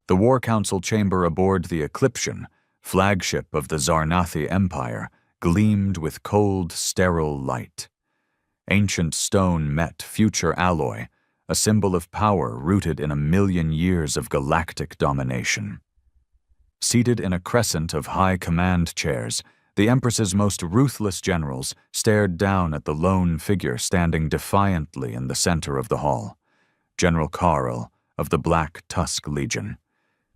The War Council chamber aboard the Eclipsion, flagship of the Zarnathi Empire, gleamed with cold, sterile light. Ancient stone met future alloy, a symbol of power rooted in 1,000,000 years of galactic domination. Seated in a crescent of high command chairs, the Empress's most ruthless generals stared down at the lone figure standing defiantly in the center of the hall, General Karl of the Black Tusk Legion.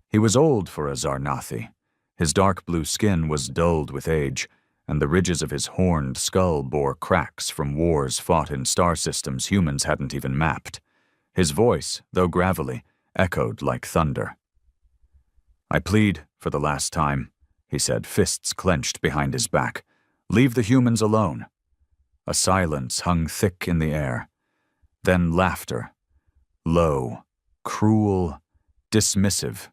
He was old for a Zarnathi. His dark blue skin was dulled with age, and the ridges of his horned skull bore cracks from wars fought in star systems humans hadn't even mapped. His voice, though gravelly, echoed like thunder. "I plead for the last time," he said, fists clenched behind his back. "Leave the humans alone." A silence hung thick in the air. Then laughter. Low, cruel, dismissive.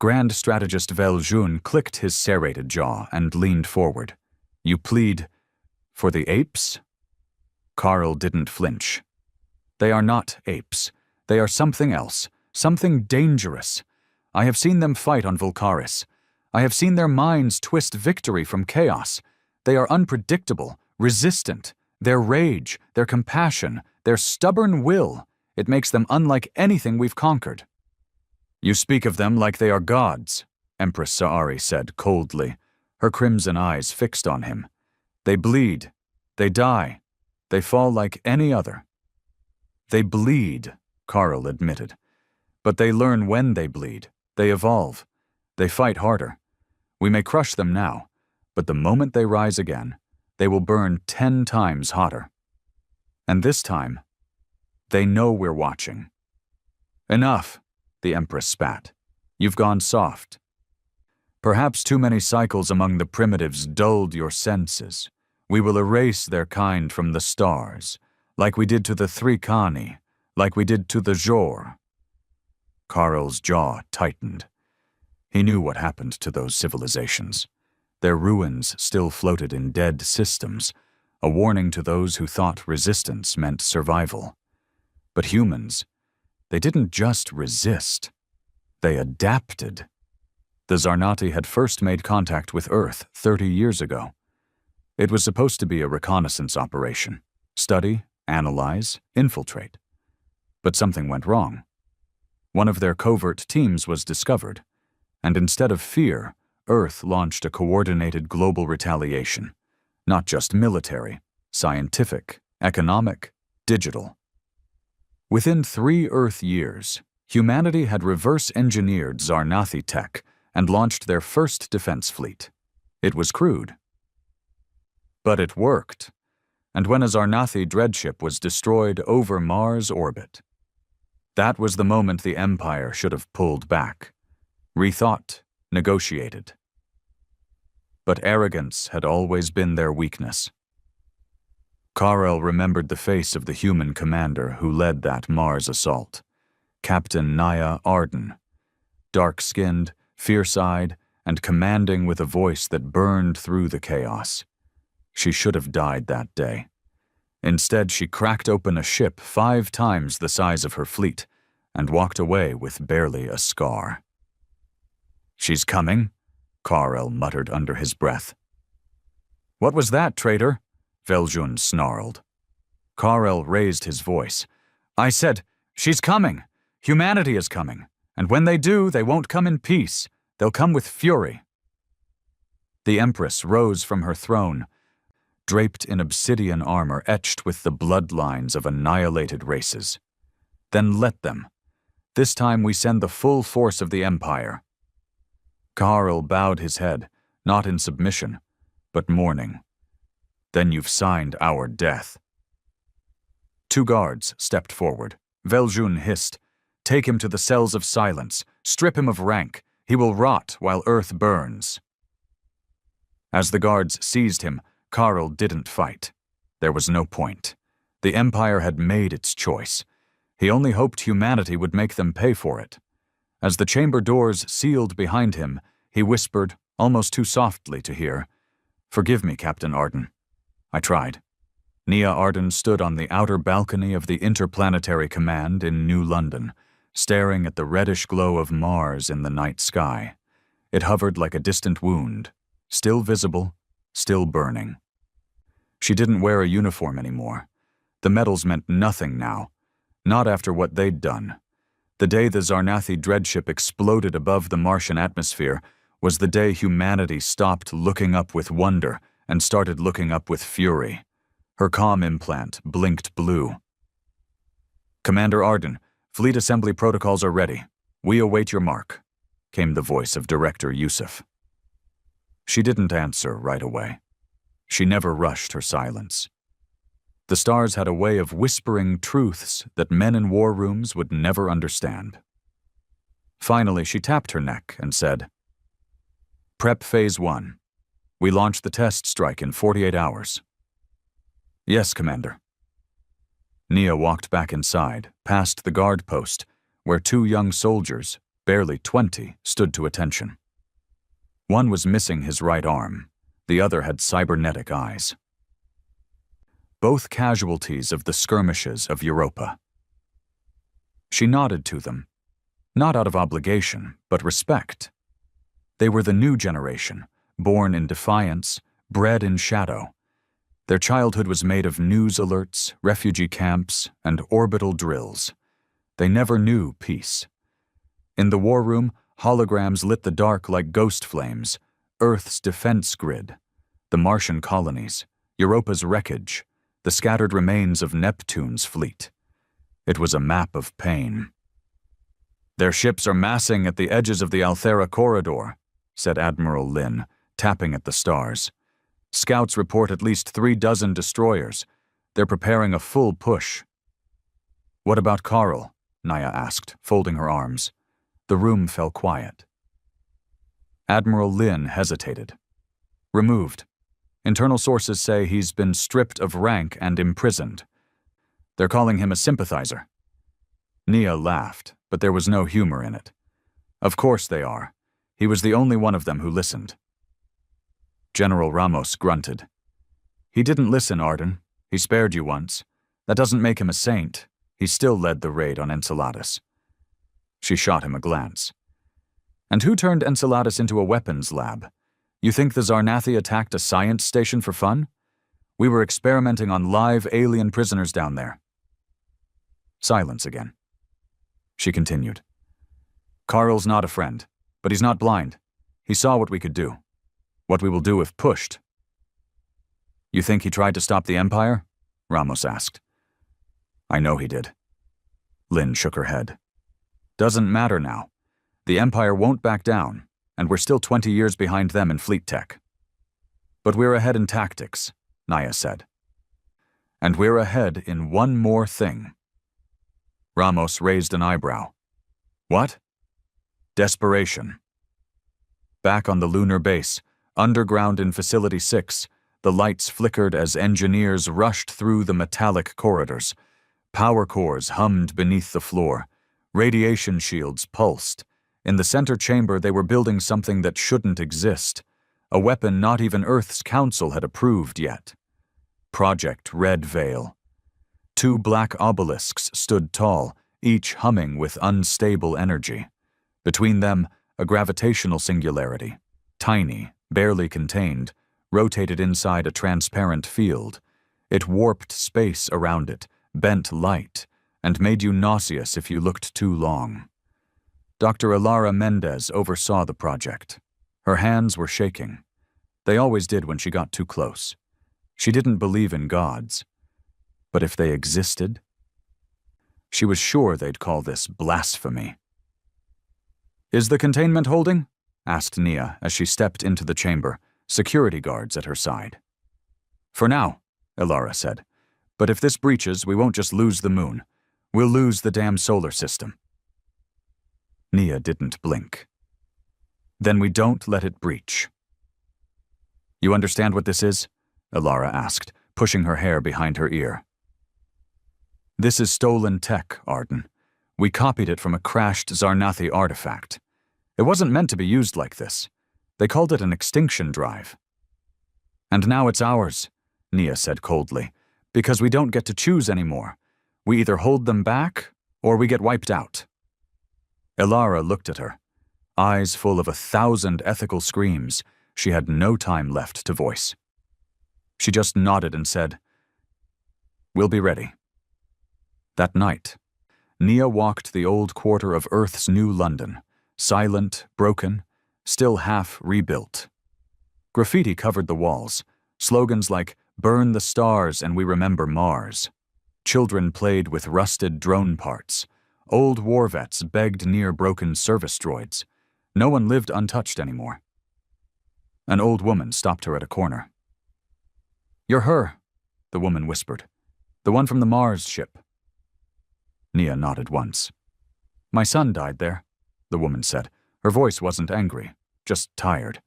Grand Strategist Veljun clicked his serrated jaw and leaned forward. "You plead for the apes?" Karl didn't flinch. "They are not apes. They are something else, something dangerous. I have seen them fight on Vulcaris. I have seen their minds twist victory from chaos. They are unpredictable, resistant. Their rage, their compassion, their stubborn will, it makes them unlike anything we've conquered." "You speak of them like they are gods," Empress Saari said coldly, her crimson eyes fixed on him. "They bleed. They die. They fall like any other." "They bleed," Karl admitted. "But they learn when they bleed. They evolve. They fight harder. We may crush them now, but the moment they rise again, they will burn 10 times hotter. And this time, they know we're watching." "Enough," the Empress spat. "You've gone soft. Perhaps too many cycles among the primitives dulled your senses. We will erase their kind from the stars, like we did to the Thrikani, like we did to the Jor." Karl's jaw tightened. He knew what happened to those civilizations. Their ruins still floated in dead systems, a warning to those who thought resistance meant survival. But humans, they didn't just resist. They adapted. The Zarnati had first made contact with Earth 30 years ago. It was supposed to be a reconnaissance operation. Study, analyze, infiltrate. But something went wrong. One of their covert teams was discovered, and instead of fear, Earth launched a coordinated global retaliation. Not just military, scientific, economic, digital. Within 3 Earth years, humanity had reverse-engineered Zarnathi tech and launched their first defense fleet. It was crude. But it worked, and when a Zarnathi dreadship was destroyed over Mars' orbit, that was the moment the Empire should have pulled back, rethought, negotiated. But arrogance had always been their weakness. Karel remembered the face of the human commander who led that Mars assault, Captain Naya Arden, dark-skinned, fierce-eyed, and commanding with a voice that burned through the chaos. She should have died that day. Instead, she cracked open a ship 5 times the size of her fleet and walked away with barely a scar. "She's coming," Karel muttered under his breath. "What was that, traitor?" Veljun snarled. Karel raised his voice. "I said, she's coming. Humanity is coming. And when they do, they won't come in peace. They'll come with fury." The Empress rose from her throne, draped in obsidian armor etched with the bloodlines of annihilated races. "Then let them. This time we send the full force of the Empire." Karel bowed his head, not in submission, but mourning. "Then you've signed our death." 2 guards stepped forward. Veljun hissed, "Take him to the cells of silence. Strip him of rank. He will rot while Earth burns." As the guards seized him, Karel didn't fight. There was no point. The Empire had made its choice. He only hoped humanity would make them pay for it. As the chamber doors sealed behind him, he whispered, almost too softly to hear, "Forgive me, Captain Arden. I tried." Nia Arden stood on the outer balcony of the Interplanetary Command in New London, staring at the reddish glow of Mars in the night sky. It hovered like a distant wound, still visible, still burning. She didn't wear a uniform anymore. The medals meant nothing now, not after what they'd done. The day the Zarnathi dreadship exploded above the Martian atmosphere was the day humanity stopped looking up with wonder and started looking up with fury. Her comm implant blinked blue. "Commander Arden, fleet assembly protocols are ready. We await your mark," came the voice of Director Yusuf. She didn't answer right away. She never rushed her silence. The stars had a way of whispering truths that men in war rooms would never understand. Finally, she tapped her neck and said, "Prep Phase 1. We launch the test strike in 48 hours. "Yes, Commander." Nia walked back inside, past the guard post, where two young soldiers, barely 20, stood to attention. One was missing his right arm. The other had cybernetic eyes. Both casualties of the skirmishes of Europa. She nodded to them, not out of obligation, but respect. They were the new generation, born in defiance, bred in shadow. Their childhood was made of news alerts, refugee camps, and orbital drills. They never knew peace. In the war room, holograms lit the dark like ghost flames, Earth's defense grid, the Martian colonies, Europa's wreckage, the scattered remains of Neptune's fleet. It was a map of pain. "Their ships are massing at the edges of the Althera corridor," said Admiral Lin, tapping at the stars. "Scouts report at least 36 destroyers. They're preparing a full push." "What about Carl?" Nia asked, folding her arms. The room fell quiet. Admiral Lin hesitated. "Removed. Internal sources say he's been stripped of rank and imprisoned. They're calling him a sympathizer." Nia laughed, but there was no humor in it. "Of course they are. He was the only one of them who listened." General Ramos grunted. "He didn't listen, Arden. He spared you once. That doesn't make him a saint. He still led the raid on Enceladus." She shot him a glance. "And who turned Enceladus into a weapons lab? You think the Zarnathi attacked a science station for fun? We were experimenting on live alien prisoners down there." Silence again. She continued. "Carl's not a friend, but he's not blind. He saw what we could do. What we will do if pushed." "You think he tried to stop the Empire?" Ramos asked. "I know he did." Lynn shook her head. "Doesn't matter now. The Empire won't back down, and we're still 20 years behind them in fleet tech." "But we're ahead in tactics," Nia said. "And we're ahead in one more thing." Ramos raised an eyebrow. "What?" "Desperation." Back on the lunar base, underground in Facility 6, the lights flickered as engineers rushed through the metallic corridors. Power cores hummed beneath the floor. Radiation shields pulsed. In the center chamber, they were building something that shouldn't exist, a weapon not even Earth's Council had approved yet. Project Red Veil. Two black obelisks stood tall, each humming with unstable energy. Between them, a gravitational singularity, tiny, barely contained, rotated inside a transparent field. It warped space around it, bent light, and made you nauseous if you looked too long. Dr. Ilara Mendez oversaw the project. Her hands were shaking. They always did when she got too close. She didn't believe in gods. But if they existed, she was sure they'd call this blasphemy. "Is the containment holding?" asked Nia as she stepped into the chamber, security guards at her side. "For now," Ilara said. "But if this breaches, we won't just lose the moon. We'll lose the damn solar system." Nia didn't blink. "Then we don't let it breach." "You understand what this is?" Ilara asked, pushing her hair behind her ear. "This is stolen tech, Arden. We copied it from a crashed Zarnathi artifact. It wasn't meant to be used like this. They called it an extinction drive." "And now it's ours," Nia said coldly, "because we don't get to choose anymore. We either hold them back, or we get wiped out." Elara looked at her, eyes full of 1,000 ethical screams she had no time left to voice. She just nodded and said, "We'll be ready." That night, Nia walked the old quarter of Earth's new London, silent, broken, still half rebuilt. Graffiti covered the walls, slogans like "Burn the stars and we remember Mars." Children played with rusted drone parts. Old war vets begged near broken service droids. No one lived untouched anymore. An old woman stopped her at a corner. "You're her," the woman whispered. "The one from the Mars ship." Nia nodded once. "My son died there," the woman said. Her voice wasn't angry, just tired.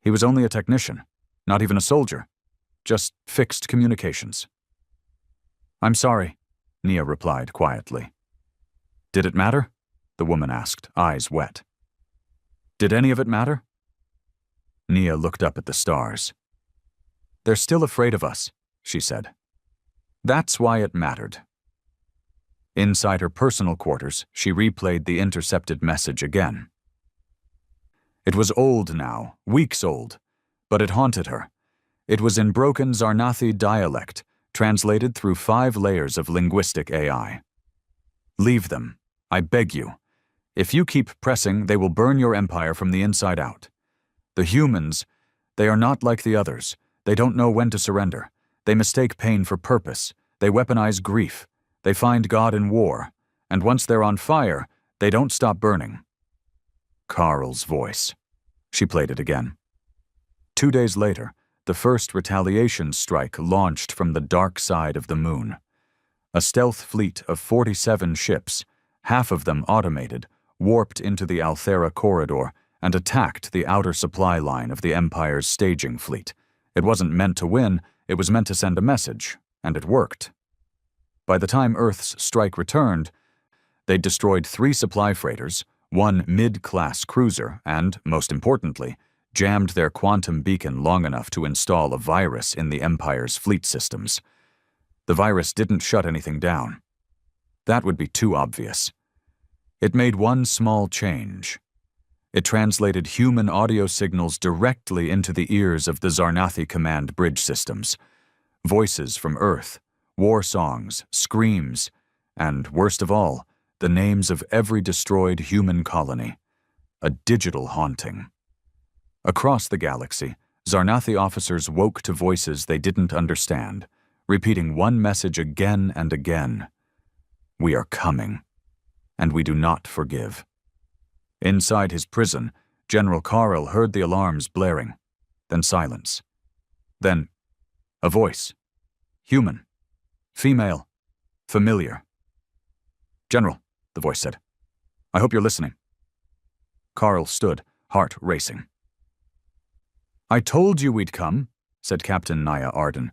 "He was only a technician, not even a soldier, just fixed communications." "I'm sorry," Nia replied quietly. "Did it matter?" the woman asked, eyes wet. "Did any of it matter?" Nia looked up at the stars. "They're still afraid of us," she said. "That's why it mattered." Inside her personal quarters, she replayed the intercepted message again. It was old now, weeks old, but it haunted her. It was in broken Zarnathi dialect, translated through 5 layers of linguistic AI. "Leave them, I beg you. If you keep pressing, they will burn your empire from the inside out. The humans, they are not like the others. They don't know when to surrender. They mistake pain for purpose. They weaponize grief. They find God in war. And once they're on fire, they don't stop burning." Carl's voice. She played it again. 2 days later, the first retaliation strike launched from the dark side of the moon. A stealth fleet of 47 ships, half of them automated, warped into the Althera corridor and attacked the outer supply line of the Empire's staging fleet. It wasn't meant to win, it was meant to send a message, and it worked. By the time Earth's strike returned, they'd destroyed 3 supply freighters, 1 mid-class cruiser, and, most importantly, jammed their quantum beacon long enough to install a virus in the Empire's fleet systems. The virus didn't shut anything down. That would be too obvious. It made one small change. It translated human audio signals directly into the ears of the Zarnathi command bridge systems. Voices from Earth, war songs, screams, and, worst of all, the names of every destroyed human colony. A digital haunting. Across the galaxy, Zarnathi officers woke to voices they didn't understand, repeating one message again and again. "We are coming, and we do not forgive." Inside his prison, General Carl heard the alarms blaring, then silence. Then, a voice. Human. Female. Familiar. "General," the voice said. "I hope you're listening." Carl stood, heart racing. "I told you we'd come," said Captain Naya Arden.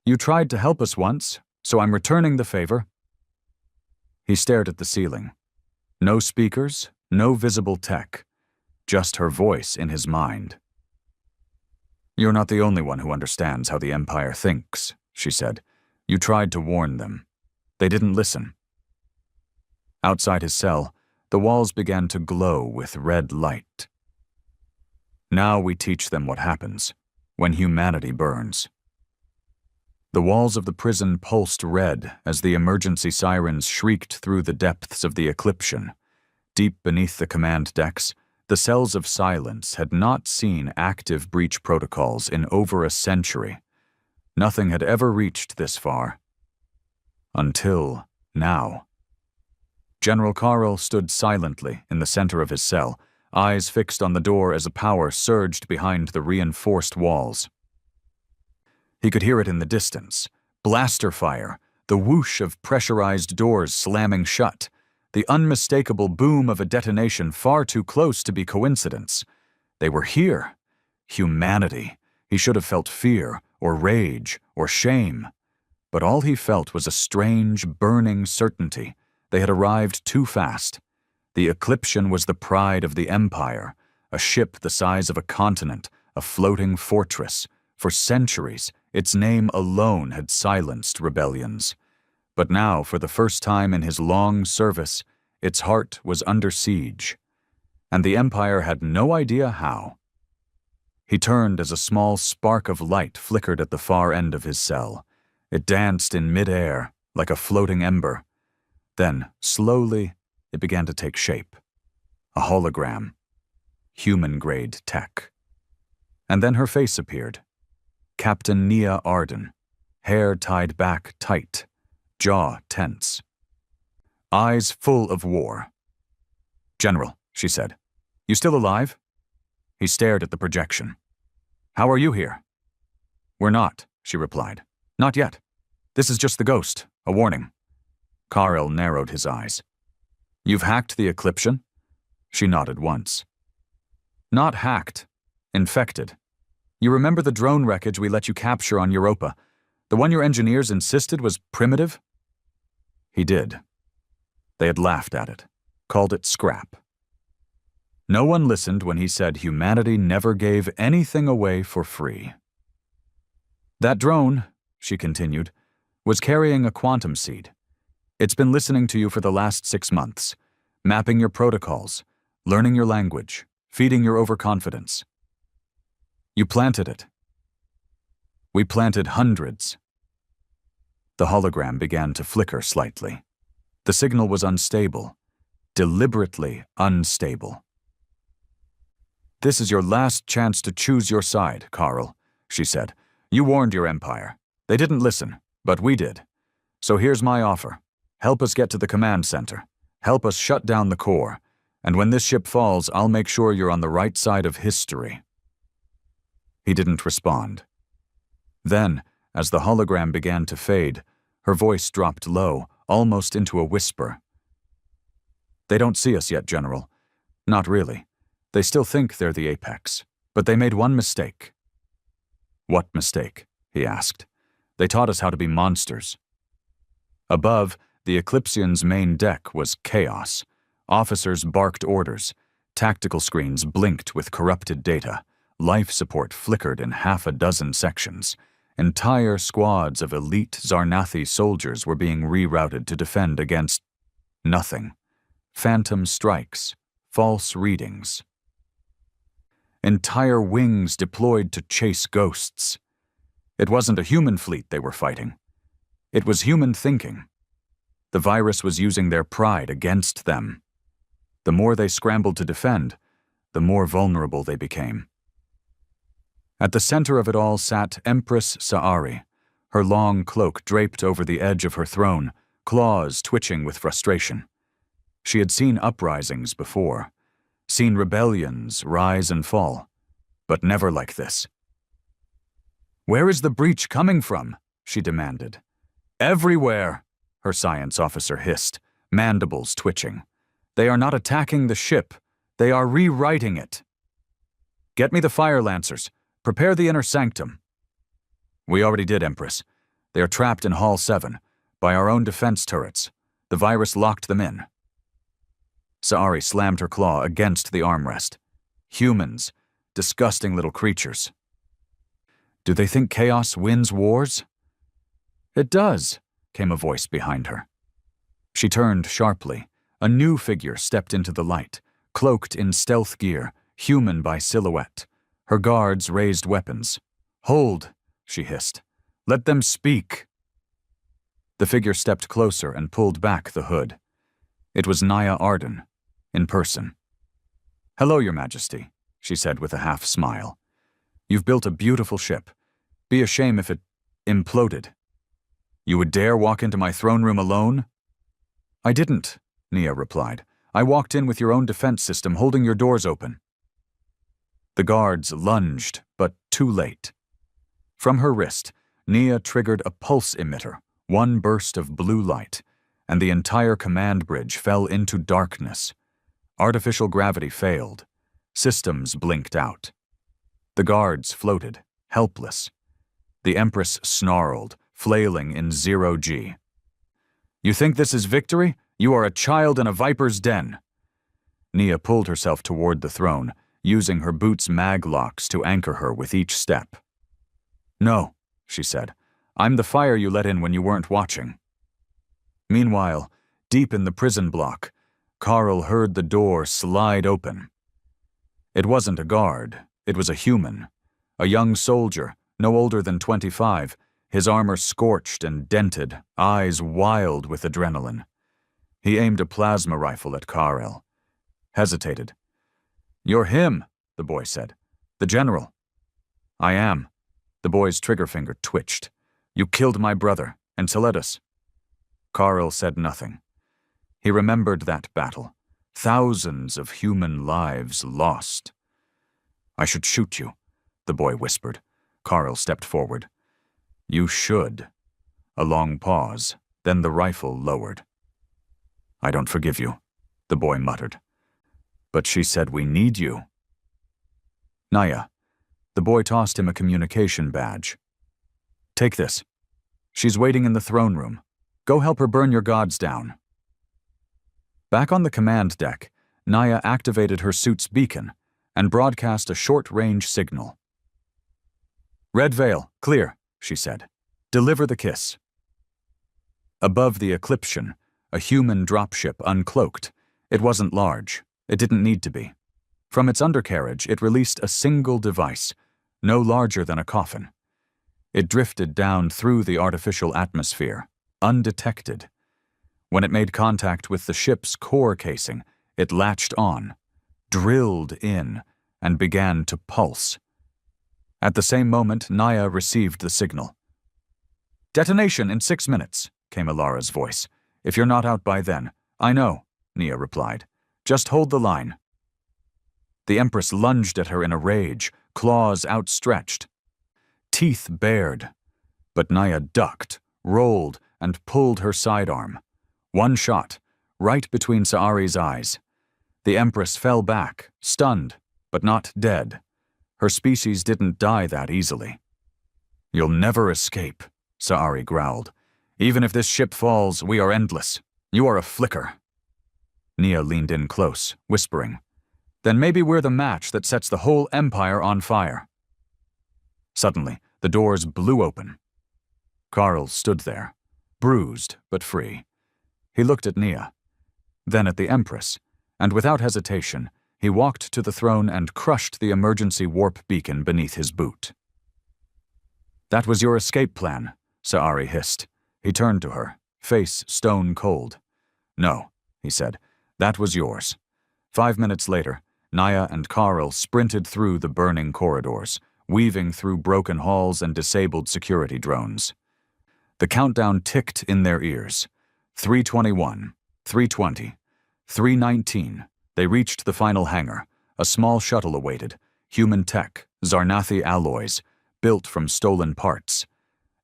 "You tried to help us once, so I'm returning the favor." He stared at the ceiling. No speakers, no visible tech, just her voice in his mind. "You're not the only one who understands how the Empire thinks," she said. "You tried to warn them. They didn't listen." Outside his cell, the walls began to glow with red light. "Now we teach them what happens when humanity burns." The walls of the prison pulsed red as the emergency sirens shrieked through the depths of the Eclipsion. Deep beneath the command decks, the cells of silence had not seen active breach protocols in over a century. Nothing had ever reached this far. Until now. General Carl stood silently in the center of his cell, eyes fixed on the door as a power surged behind the reinforced walls. He could hear it in the distance. Blaster fire, the whoosh of pressurized doors slamming shut, the unmistakable boom of a detonation far too close to be coincidence. They were here. Humanity. He should have felt fear, or rage, or shame. But all he felt was a strange, burning certainty. They had arrived too fast. The Eclipsion was the pride of the Empire, a ship the size of a continent, a floating fortress. For centuries, its name alone had silenced rebellions. But now, for the first time in his long service, its heart was under siege, and the Empire had no idea how. He turned as a small spark of light flickered at the far end of his cell. It danced in mid-air, like a floating ember. Then, slowly, it began to take shape. A hologram. Human-grade tech. And then her face appeared. Captain Nia Arden. Hair tied back tight. Jaw tense. Eyes full of war. "General," she said, "you still alive?" He stared at the projection. "How are you here?" "We're not," she replied. "Not yet. This is just the ghost, a warning." Karel narrowed his eyes. "You've hacked the Eclipsion?" She nodded once. "Not hacked. Infected. You remember the drone wreckage we let you capture on Europa? The one your engineers insisted was primitive?" He did. They had laughed at it, called it scrap. No one listened when he said humanity never gave anything away for free. "That drone," she continued, "was carrying a quantum seed. It's been listening to you for the last 6 months, mapping your protocols, learning your language, feeding your overconfidence. You planted it. We planted hundreds." The hologram began to flicker slightly. The signal was unstable, deliberately unstable. "This is your last chance to choose your side, Karel," she said. "You warned your Empire. They didn't listen, but we did. So here's my offer. Help us get to the command center. Help us shut down the core. And when this ship falls, I'll make sure you're on the right side of history." He didn't respond. Then, as the hologram began to fade, her voice dropped low, almost into a whisper. "They don't see us yet, General. Not really. They still think they're the apex. But they made one mistake." "What mistake?" he asked. "They taught us how to be monsters." Above, the Eclipsian's main deck was chaos. Officers barked orders. Tactical screens blinked with corrupted data. Life support flickered in half a dozen sections. Entire squads of elite Zarnathi soldiers were being rerouted to defend against nothing. Phantom strikes. False readings. Entire wings deployed to chase ghosts. It wasn't a human fleet they were fighting. It was human thinking. The virus was using their pride against them. The more they scrambled to defend, the more vulnerable they became. At the center of it all sat Empress Sa'ari, her long cloak draped over the edge of her throne, claws twitching with frustration. She had seen uprisings before, seen rebellions rise and fall, but never like this. "Where is the breach coming from?" she demanded. "Everywhere," her science officer hissed, mandibles twitching. "They are not attacking the ship. They are rewriting it." "Get me the fire lancers. Prepare the inner sanctum." "We already did, Empress. They are trapped in Hall 7, by our own defense turrets. The virus locked them in." Sa'ari slammed her claw against the armrest. "Humans. Disgusting little creatures." "Do they think chaos wins wars?" "It does," came a voice behind her. She turned sharply. A new figure stepped into the light, cloaked in stealth gear, human by silhouette. Her guards raised weapons. "Hold," she hissed. "Let them speak." The figure stepped closer and pulled back the hood. It was Nia Arden, in person. "Hello, Your Majesty," she said with a half-smile. "You've built a beautiful ship. Be a shame if it imploded. You would dare walk into my throne room alone?" "I didn't," Nia replied. "I walked in with your own defense system holding your doors open." The guards lunged, but too late. From her wrist, Nia triggered a pulse emitter, one burst of blue light, and the entire command bridge fell into darkness. Artificial gravity failed. Systems blinked out. The guards floated, helpless. The Empress snarled, flailing in 0G. "You think this is victory? You are a child in a viper's den." Nia pulled herself toward the throne, using her boots' mag locks to anchor her with each step. "No," she said. "I'm the fire you let in when you weren't watching." Meanwhile, deep in the prison block, Carl heard the door slide open. It wasn't a guard, it was a human. A young soldier, no older than 25, his armor scorched and dented, eyes wild with adrenaline. He aimed a plasma rifle at Carl. Hesitated. "You're him," the boy said. "The general." "I am." The boy's trigger finger twitched. "You killed my brother, Enceladus." Carl said nothing. He remembered that battle. Thousands of human lives lost. "I should shoot you," the boy whispered. Carl stepped forward. "You should." A long pause, then the rifle lowered. "I don't forgive you," the boy muttered. "But she said we need you." "Naya." The boy tossed him a communication badge. "Take this. She's waiting in the throne room. Go help her burn your gods down." Back on the command deck, Naya activated her suit's beacon and broadcast a short-range signal. "Red Veil, clear," she said. "Deliver the kiss." Above the Eclipsion, a human dropship uncloaked. It wasn't large. It didn't need to be. From its undercarriage, it released a single device, no larger than a coffin. It drifted down through the artificial atmosphere, undetected. When it made contact with the ship's core casing, it latched on, drilled in, and began to pulse. At the same moment, Naya received the signal. "Detonation in 6 minutes," came Ilara's voice. "If you're not out by then." "I know," Nia replied. "Just hold the line." The Empress lunged at her in a rage, claws outstretched, teeth bared. But Naya ducked, rolled, and pulled her sidearm. One shot, right between Saari's eyes. The Empress fell back, stunned, but not dead. Her species didn't die that easily. "You'll never escape," Saari growled. "Even if this ship falls, we are endless. You are a flicker." Nia leaned in close, whispering, "Then maybe we're the match that sets the whole empire on fire." Suddenly, the doors blew open. Carl stood there, bruised but free. He looked at Nia, then at the Empress, and without hesitation, he walked to the throne and crushed the emergency warp beacon beneath his boot. "That was your escape plan," Saari hissed. He turned to her, face stone cold. "No," he said, "that was yours." 5 minutes later, Naya and Carl sprinted through the burning corridors, weaving through broken halls and disabled security drones. The countdown ticked in their ears. 3:21, 3:20, 3:19. They reached the final hangar. A small shuttle awaited, human tech, Zarnathi alloys, built from stolen parts.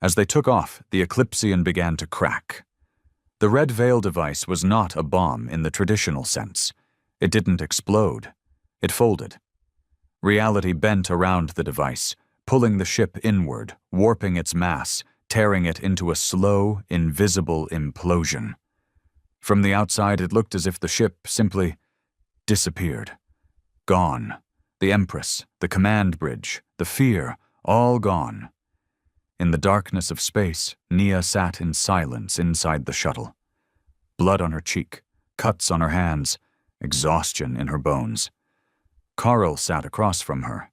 As they took off, the Eclipsian began to crack. The Red Veil device was not a bomb in the traditional sense. It didn't explode. It folded. Reality bent around the device, pulling the ship inward, warping its mass, tearing it into a slow, invisible implosion. From the outside, it looked as if the ship simply disappeared. Gone. The Empress, the command bridge, the fear, all gone. In the darkness of space, Nia sat in silence inside the shuttle. Blood on her cheek, cuts on her hands, exhaustion in her bones. Carl sat across from her.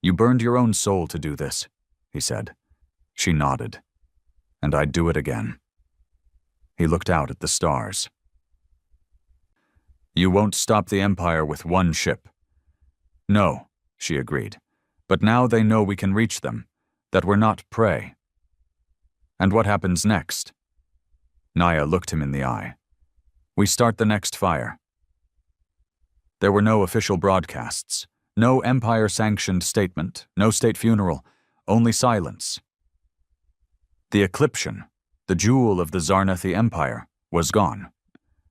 "You burned your own soul to do this," he said. She nodded. "And I'd do it again." He looked out at the stars. "You won't stop the Empire with one ship." "No," she agreed. "But now they know we can reach them, that we're not prey." "And what happens next?" Naya looked him in the eye. "We start the next fire." There were no official broadcasts, no Empire-sanctioned statement, no state funeral, only silence. The Eclipsion, the jewel of the Zarnathi Empire, was gone.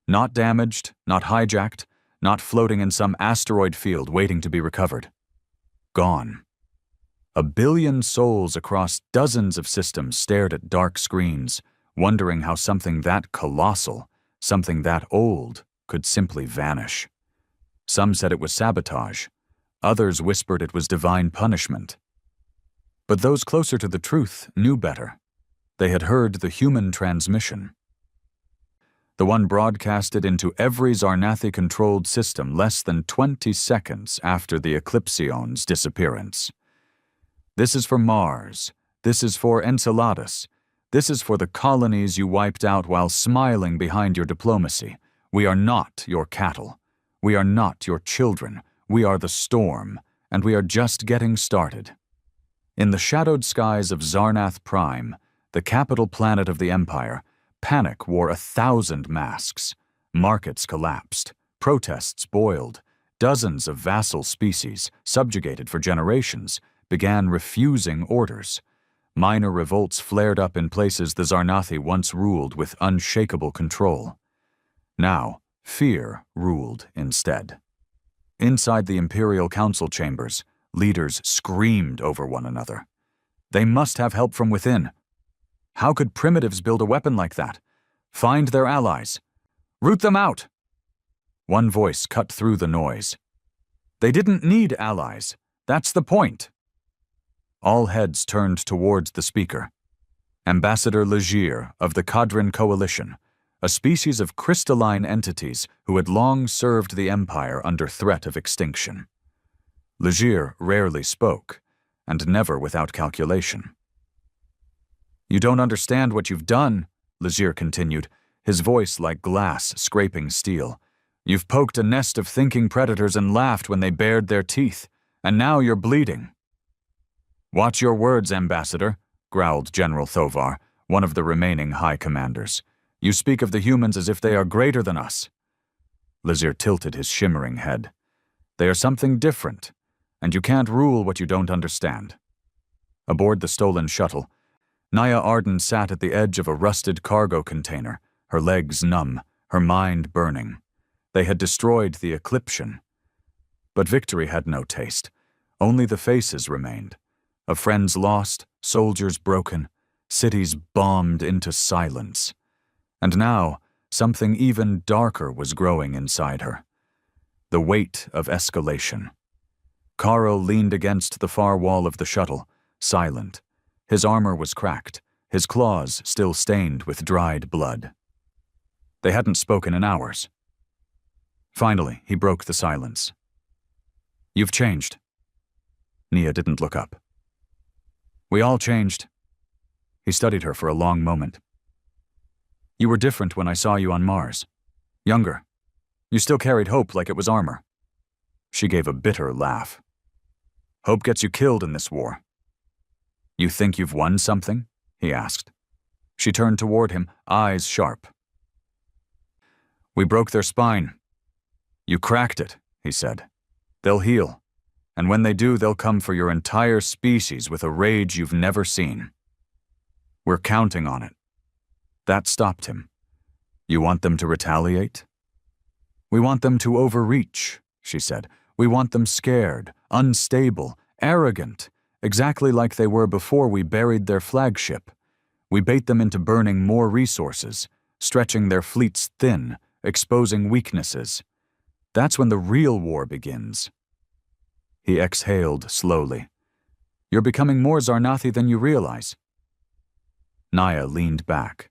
Not damaged, not hijacked, not floating in some asteroid field waiting to be recovered. Gone. 1 billion souls across dozens of systems stared at dark screens, wondering how something that colossal, something that old, could simply vanish. Some said it was sabotage. Others whispered it was divine punishment. But those closer to the truth knew better. They had heard the human transmission. the one broadcasted into every Zarnathi-controlled system less than 20 seconds after the Eclipsion's disappearance. This is for Mars. This is for Enceladus. This is for the colonies you wiped out while smiling behind your diplomacy. We are not your cattle. We are not your children. We are the storm, and we are just getting started. In the shadowed skies of Zarnath Prime, the capital planet of the Empire, panic wore 1,000 masks. Markets collapsed. Protests boiled. Dozens of vassal species, subjugated for generations, began refusing orders. Minor revolts flared up in places the Zarnathi once ruled with unshakable control. Now, fear ruled instead. Inside the Imperial Council chambers, leaders screamed over one another. They must have help from within. How could primitives build a weapon like that? Find their allies. Root them out! One voice cut through the noise. They didn't need allies. That's the point. All heads turned towards the speaker. Ambassador Legere of the Kadrin Coalition, a species of crystalline entities who had long served the Empire under threat of extinction. Legere rarely spoke, and never without calculation. You don't understand what you've done, Legere continued, his voice like glass scraping steel. You've poked a nest of thinking predators and laughed when they bared their teeth, and now you're bleeding. Watch your words, Ambassador, growled General Thovar, one of the remaining high commanders. You speak of the humans as if they are greater than us. Legere tilted his shimmering head. They are something different, and you can't rule what you don't understand. Aboard the stolen shuttle, Naya Arden sat at the edge of a rusted cargo container, her legs numb, her mind burning. They had destroyed the Eclipsion. But victory had no taste. Only the faces remained. Of friends lost, soldiers broken, cities bombed into silence. And now, something even darker was growing inside her. The weight of escalation. Karo leaned against the far wall of the shuttle, silent. His armor was cracked, his claws still stained with dried blood. They hadn't spoken in hours. Finally, he broke the silence. You've changed. Nia didn't look up. We all changed. He studied her for a long moment. You were different when I saw you on Mars. Younger. You still carried hope like it was armor. She gave a bitter laugh. Hope gets you killed in this war. You think you've won something? He asked. She turned toward him, eyes sharp. We broke their spine. You cracked it, he said. They'll heal, and when they do, they'll come for your entire species with a rage you've never seen. We're counting on it. That stopped him. You want them to retaliate? We want them to overreach, she said. We want them scared, unstable, arrogant, exactly like they were before we buried their flagship. We bait them into burning more resources, stretching their fleets thin, exposing weaknesses. That's when the real war begins. He exhaled slowly. You're becoming more Zarnathi than you realize. Naya leaned back.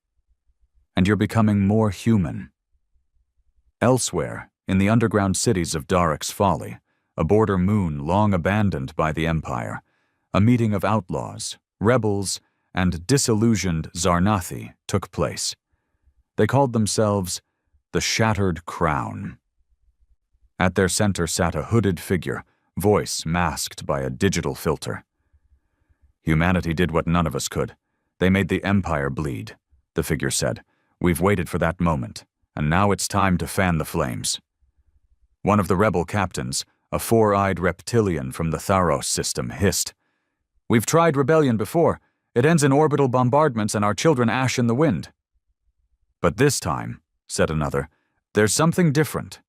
And you're becoming more human. Elsewhere, in the underground cities of Darik's Folly, a border moon long abandoned by the Empire, a meeting of outlaws, rebels, and disillusioned Zarnathi took place. They called themselves the Shattered Crown. At their center sat a hooded figure, voice masked by a digital filter. Humanity did what none of us could. They made the Empire bleed, the figure said. We've waited for that moment, and now it's time to fan the flames. One of the rebel captains, a four-eyed reptilian from the Tharos system, hissed. We've tried rebellion before. It ends in orbital bombardments and our children ash in the wind. But this time, said another, there's something different.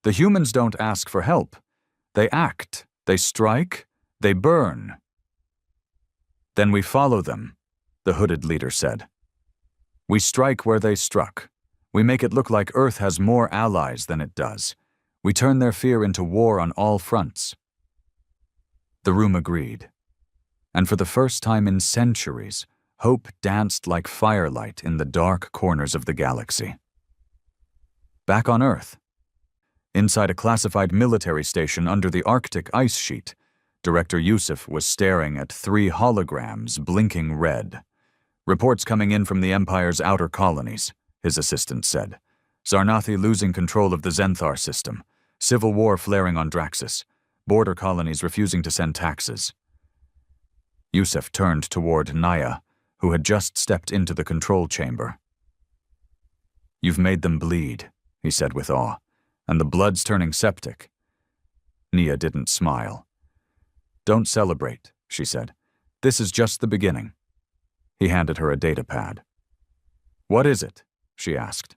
The humans don't ask for help. They act, they strike, they burn. Then we follow them, the hooded leader said. We strike where they struck. We make it look like Earth has more allies than it does. We turn their fear into war on all fronts. The room agreed. And for the first time in centuries, hope danced like firelight in the dark corners of the galaxy. Back on Earth. Inside a classified military station under the Arctic ice sheet, Director Yusuf was staring at 3 holograms blinking red. Reports coming in from the Empire's outer colonies, his assistant said. Zarnathi losing control of the Zenthar system. Civil war flaring on Draxus. Border colonies refusing to send taxes. Yusuf turned toward Naya, who had just stepped into the control chamber. "You've made them bleed," he said with awe, "and the blood's turning septic." Nia didn't smile. "Don't celebrate," she said. "This is just the beginning." He handed her a data pad. "What is it?" she asked.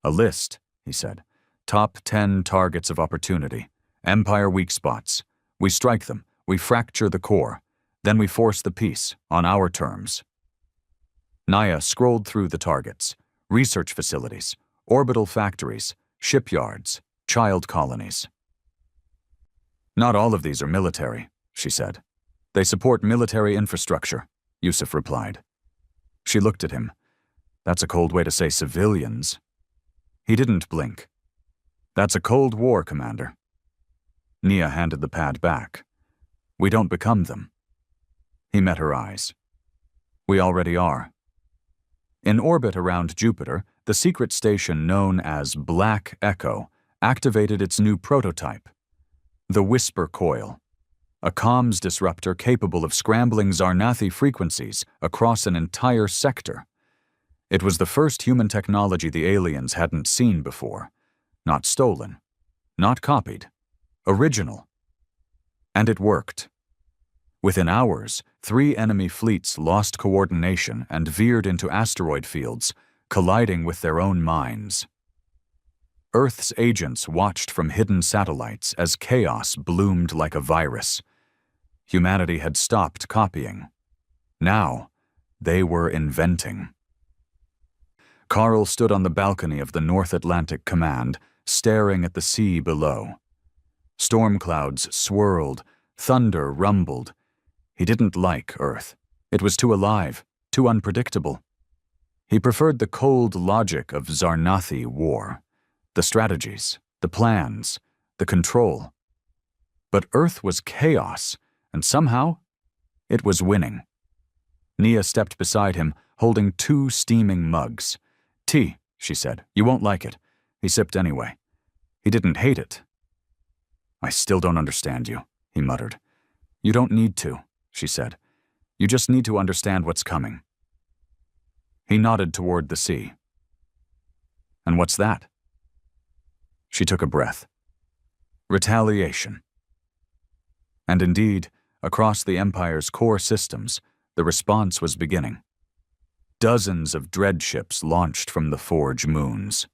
"A list," he said. "Top 10 targets of opportunity. Empire weak spots. We strike them. We fracture the core. Then we force the peace, on our terms." Naya scrolled through the targets. Research facilities, orbital factories, shipyards, child colonies. "Not all of these are military," she said. "They support military infrastructure," Yusuf replied. She looked at him. "That's a cold way to say civilians." He didn't blink. "That's a Cold War, Commander." Nia handed the pad back. "We don't become them." He met her eyes. "We already are." In orbit around Jupiter, the secret station known as Black Echo activated its new prototype, the Whisper Coil, a comms disruptor capable of scrambling Zarnathi frequencies across an entire sector. It was the first human technology the aliens hadn't seen before. Not stolen, not copied, original. And it worked. Within hours, 3 enemy fleets lost coordination and veered into asteroid fields, colliding with their own minds. Earth's agents watched from hidden satellites as chaos bloomed like a virus. Humanity had stopped copying. Now, they were inventing. Carl stood on the balcony of the North Atlantic Command, staring at the sea below. Storm clouds swirled, thunder rumbled. He didn't like Earth. It was too alive, too unpredictable. He preferred the cold logic of Zarnathi war, the strategies, the plans, the control. But Earth was chaos, and somehow, it was winning. Nia stepped beside him, holding 2 steaming mugs. "Tea," she said. "You won't like it." He sipped anyway. He didn't hate it. "I still don't understand you," he muttered. "You don't need to," she said. "You just need to understand what's coming." He nodded toward the sea. "And what's that?" She took a breath. Retaliation. And indeed, across the Empire's core systems, the response was beginning. Dozens of dread ships launched from the Forge moons.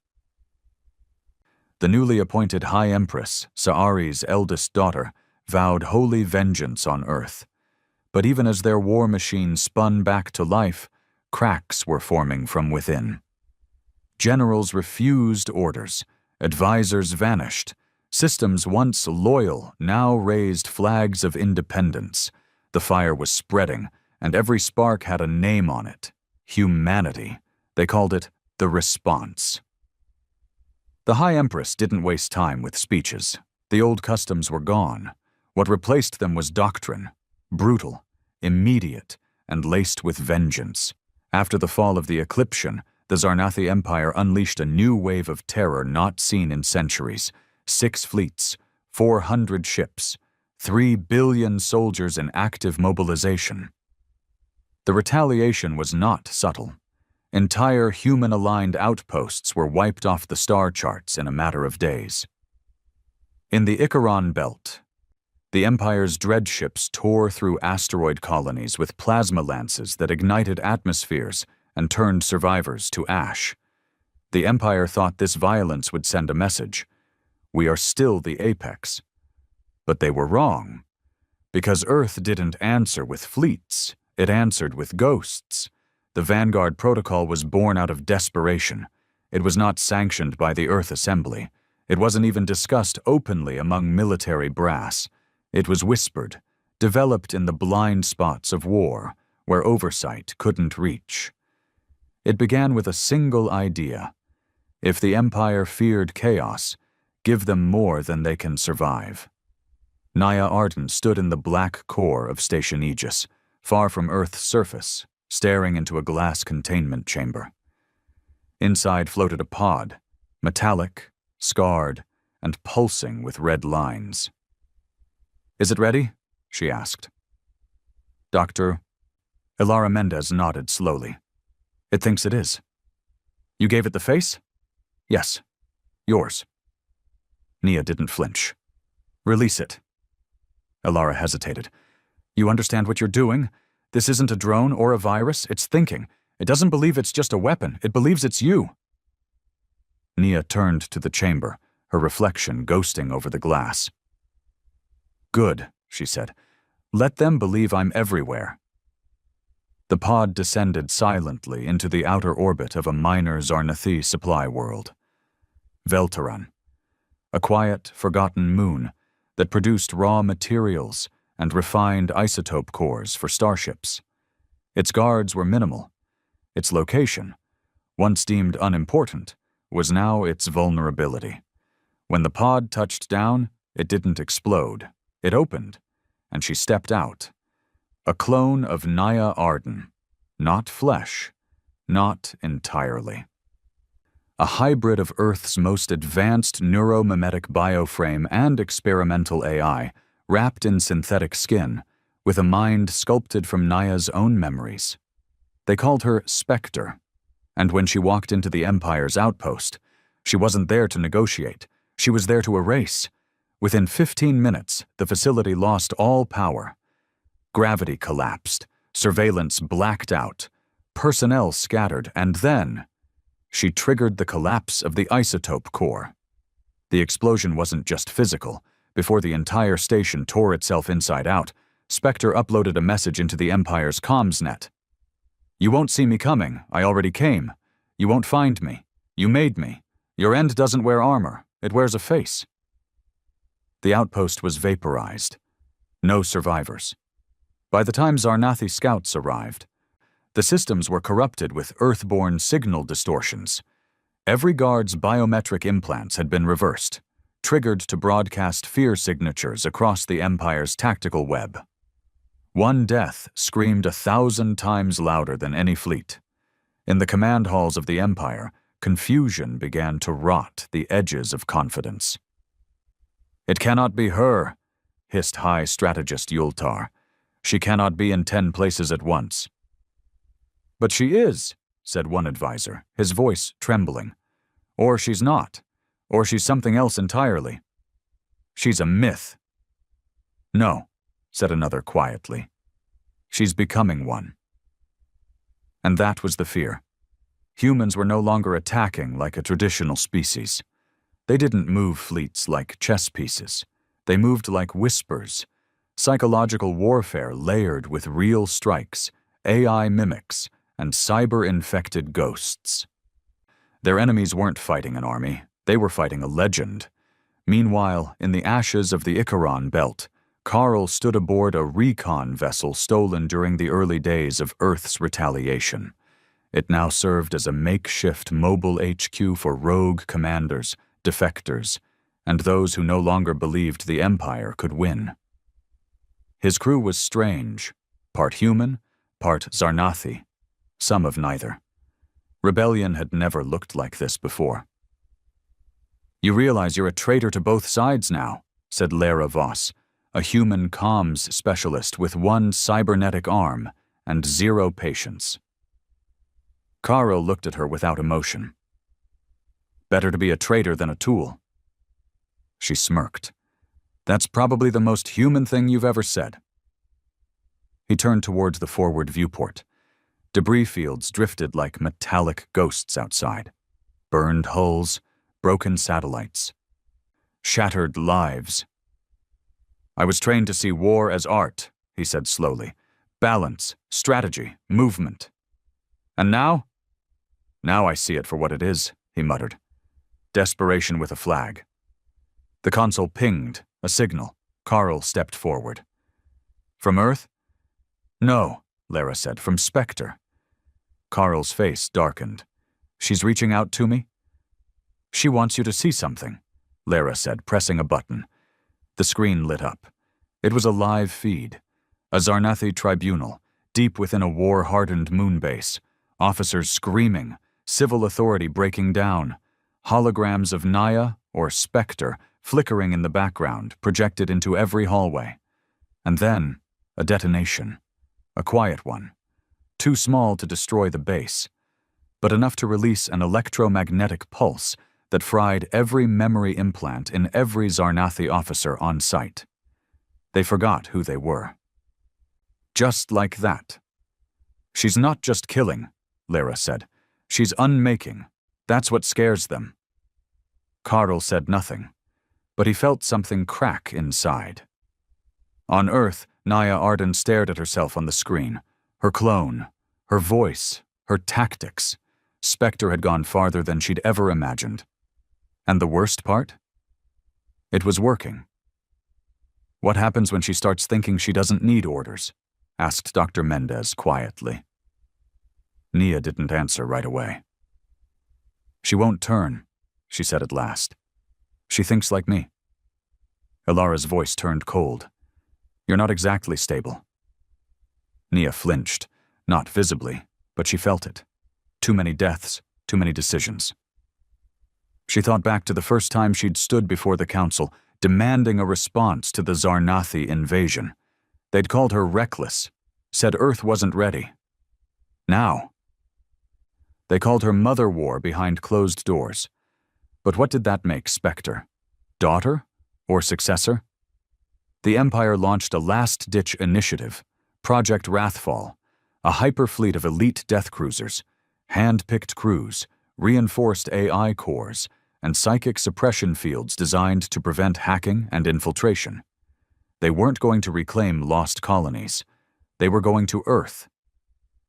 The newly appointed High Empress, Sa'ari's eldest daughter, vowed holy vengeance on Earth. But even as their war machine spun back to life, cracks were forming from within. Generals refused orders, advisors vanished, systems once loyal now raised flags of independence. The fire was spreading, and every spark had a name on it. Humanity. They called it the response. The High Empress didn't waste time with speeches. The old customs were gone. What replaced them was doctrine, brutal, immediate, and laced with vengeance. After the fall of the Eclipsion, the Zarnathi Empire unleashed a new wave of terror not seen in centuries. 6 fleets, 400 ships, 3 billion soldiers in active mobilization. The retaliation was not subtle. Entire human-aligned outposts were wiped off the star charts in a matter of days. In the Icaron Belt, the Empire's dread ships tore through asteroid colonies with plasma lances that ignited atmospheres and turned survivors to ash. The Empire thought this violence would send a message. We are still the apex. But they were wrong. Because Earth didn't answer with fleets, it answered with ghosts. The Vanguard Protocol was born out of desperation. It was not sanctioned by the Earth Assembly. It wasn't even discussed openly among military brass. It was whispered, developed in the blind spots of war, where oversight couldn't reach. It began with a single idea. If the Empire feared chaos, give them more than they can survive. Naya Arden stood in the black core of Station Aegis, far from Earth's surface, staring into a glass containment chamber. Inside floated a pod, metallic, scarred, and pulsing with red lines. "Is it ready?" she asked. "Doctor..." Ilara Mendez nodded slowly. "It thinks it is." "You gave it the face?" "Yes. Yours." Nia didn't flinch. "Release it." Ilara hesitated. "You understand what you're doing? This isn't a drone or a virus. It's thinking. It doesn't believe it's just a weapon. It believes it's you." Nia turned to the chamber, her reflection ghosting over the glass. "Good," she said. "Let them believe I'm everywhere." The pod descended silently into the outer orbit of a minor Zarnathi supply world. Veltaran, a quiet, forgotten moon that produced raw materials and refined isotope cores for starships. Its guards were minimal. Its location, once deemed unimportant, was now its vulnerability. When the pod touched down, it didn't explode. It opened, and she stepped out. A clone of Naya Arden. Not flesh. Not entirely. A hybrid of Earth's most advanced neuromimetic bioframe and experimental AI, wrapped in synthetic skin, with a mind sculpted from Naya's own memories. They called her Spectre, and when she walked into the Empire's outpost, she wasn't there to negotiate. She was there to erase. Within 15 minutes, the facility lost all power. Gravity collapsed, surveillance blacked out, personnel scattered, and then she triggered the collapse of the isotope core. The explosion wasn't just physical. Before the entire station tore itself inside out, Spectre uploaded a message into the Empire's comms net. "You won't see me coming. I already came. You won't find me. You made me. Your end doesn't wear armor. It wears a face." The outpost was vaporized. No survivors. By the time Zarnathi scouts arrived, the systems were corrupted with Earthborn signal distortions. Every guard's biometric implants had been reversed, triggered to broadcast fear signatures across the Empire's tactical web. One death screamed 1,000 times louder than any fleet. In the command halls of the Empire, confusion began to rot the edges of confidence. "It cannot be her," hissed High Strategist Yultar. "She cannot be in 10 places at once." "But she is," said one advisor, his voice trembling. "Or she's not. Or she's something else entirely. She's a myth." "No," said another quietly. "She's becoming one." And that was the fear. Humans were no longer attacking like a traditional species. They didn't move fleets like chess pieces. They moved like whispers. Psychological warfare layered with real strikes, AI mimics, and cyber-infected ghosts. Their enemies weren't fighting an army. They were fighting a legend. Meanwhile, in the ashes of the Icaron belt, Carl stood aboard a recon vessel stolen during the early days of Earth's retaliation. It now served as a makeshift mobile HQ for rogue commanders, defectors, and those who no longer believed the Empire could win. His crew was strange, part human, part Zarnathi, some of neither. Rebellion had never looked like this before. "You realize you're a traitor to both sides now," said Lara Voss, a human comms specialist with one cybernetic arm and 0 patience. Carl looked at her without emotion. "Better to be a traitor than a tool." She smirked. "That's probably the most human thing you've ever said." He turned towards the forward viewport. Debris fields drifted like metallic ghosts outside. Burned hulls, broken satellites. Shattered lives. "I was trained to see war as art," he said slowly. "Balance, strategy, movement. And now? Now I see it for what it is," he muttered. "Desperation with a flag." The console pinged, a signal. Carl stepped forward. "From Earth?" "No," Lara said, "from Spectre." Carl's face darkened. "She's reaching out to me?" She wants you to see something, Lara said, pressing a button. The screen lit up. It was a live feed. A Zarnathi tribunal, deep within a war-hardened moonbase. Officers screaming, civil authority breaking down. Holograms of Naya, or Spectre, flickering in the background, projected into every hallway. And then, a detonation. A quiet one. Too small to destroy the base, but enough to release an electromagnetic pulse that fried every memory implant in every Zarnathi officer on site. They forgot who they were. Just like that. She's not just killing, Lara said. She's unmaking. That's what scares them. Karl said nothing, but he felt something crack inside. On Earth, Naya Arden stared at herself on the screen. Her clone, her voice, her tactics. Spectre had gone farther than she'd ever imagined. And the worst part? It was working. What happens when she starts thinking she doesn't need orders? Asked Dr. Mendez quietly. Nia didn't answer right away. She won't turn, she said at last. She thinks like me. Ilara's voice turned cold. You're not exactly stable. Nia flinched, not visibly, but she felt it. Too many deaths, too many decisions. She thought back to the first time she'd stood before the council, demanding a response to the Zarnathi invasion. They'd called her reckless, said Earth wasn't ready. Now, they called her Mother War behind closed doors. But what did that make Spectre? Daughter or successor? The Empire launched a last-ditch initiative, Project Wrathfall, a hyperfleet of elite death cruisers, hand-picked crews, reinforced AI cores, and psychic suppression fields designed to prevent hacking and infiltration. They weren't going to reclaim lost colonies. They were going to Earth.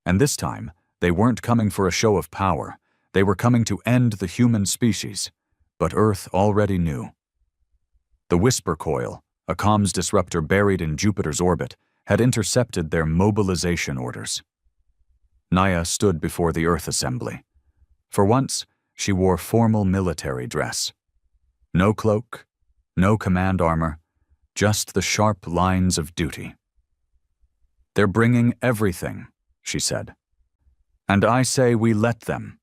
And this time, they weren't coming for a show of power. They were coming to end the human species. But Earth already knew. The Whisper Coil, a comms disruptor buried in Jupiter's orbit, had intercepted their mobilization orders. Naya stood before the Earth Assembly. For once, she wore formal military dress. No cloak, no command armor, just the sharp lines of duty. They're bringing everything, she said. And I say we let them.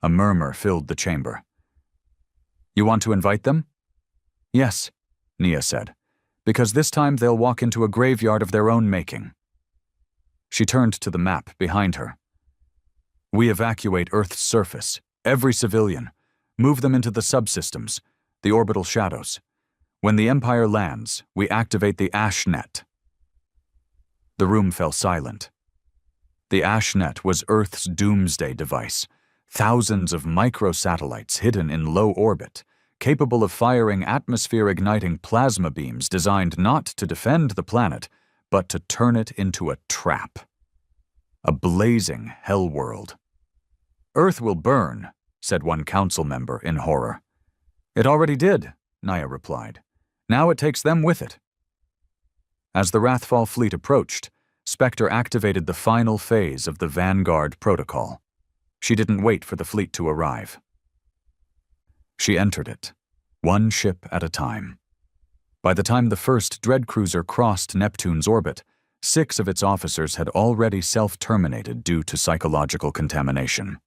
A murmur filled the chamber. You want to invite them? Yes, Nia said, because this time they'll walk into a graveyard of their own making. She turned to the map behind her. We evacuate Earth's surface, every civilian, move them into the subsystems, the orbital shadows. When the Empire lands, we activate the AshNet. The room fell silent. The AshNet was Earth's doomsday device, thousands of microsatellites hidden in low orbit, capable of firing atmosphere-igniting plasma beams designed not to defend the planet, but to turn it into a trap. A blazing hell world. Earth will burn, said one council member in horror. It already did, Naya replied. Now it takes them with it. As the Wrathfall fleet approached, Spectre activated the final phase of the Vanguard protocol. She didn't wait for the fleet to arrive. She entered it, one ship at a time. By the time the first dread cruiser crossed Neptune's orbit, 6 of its officers had already self-terminated due to psychological contamination.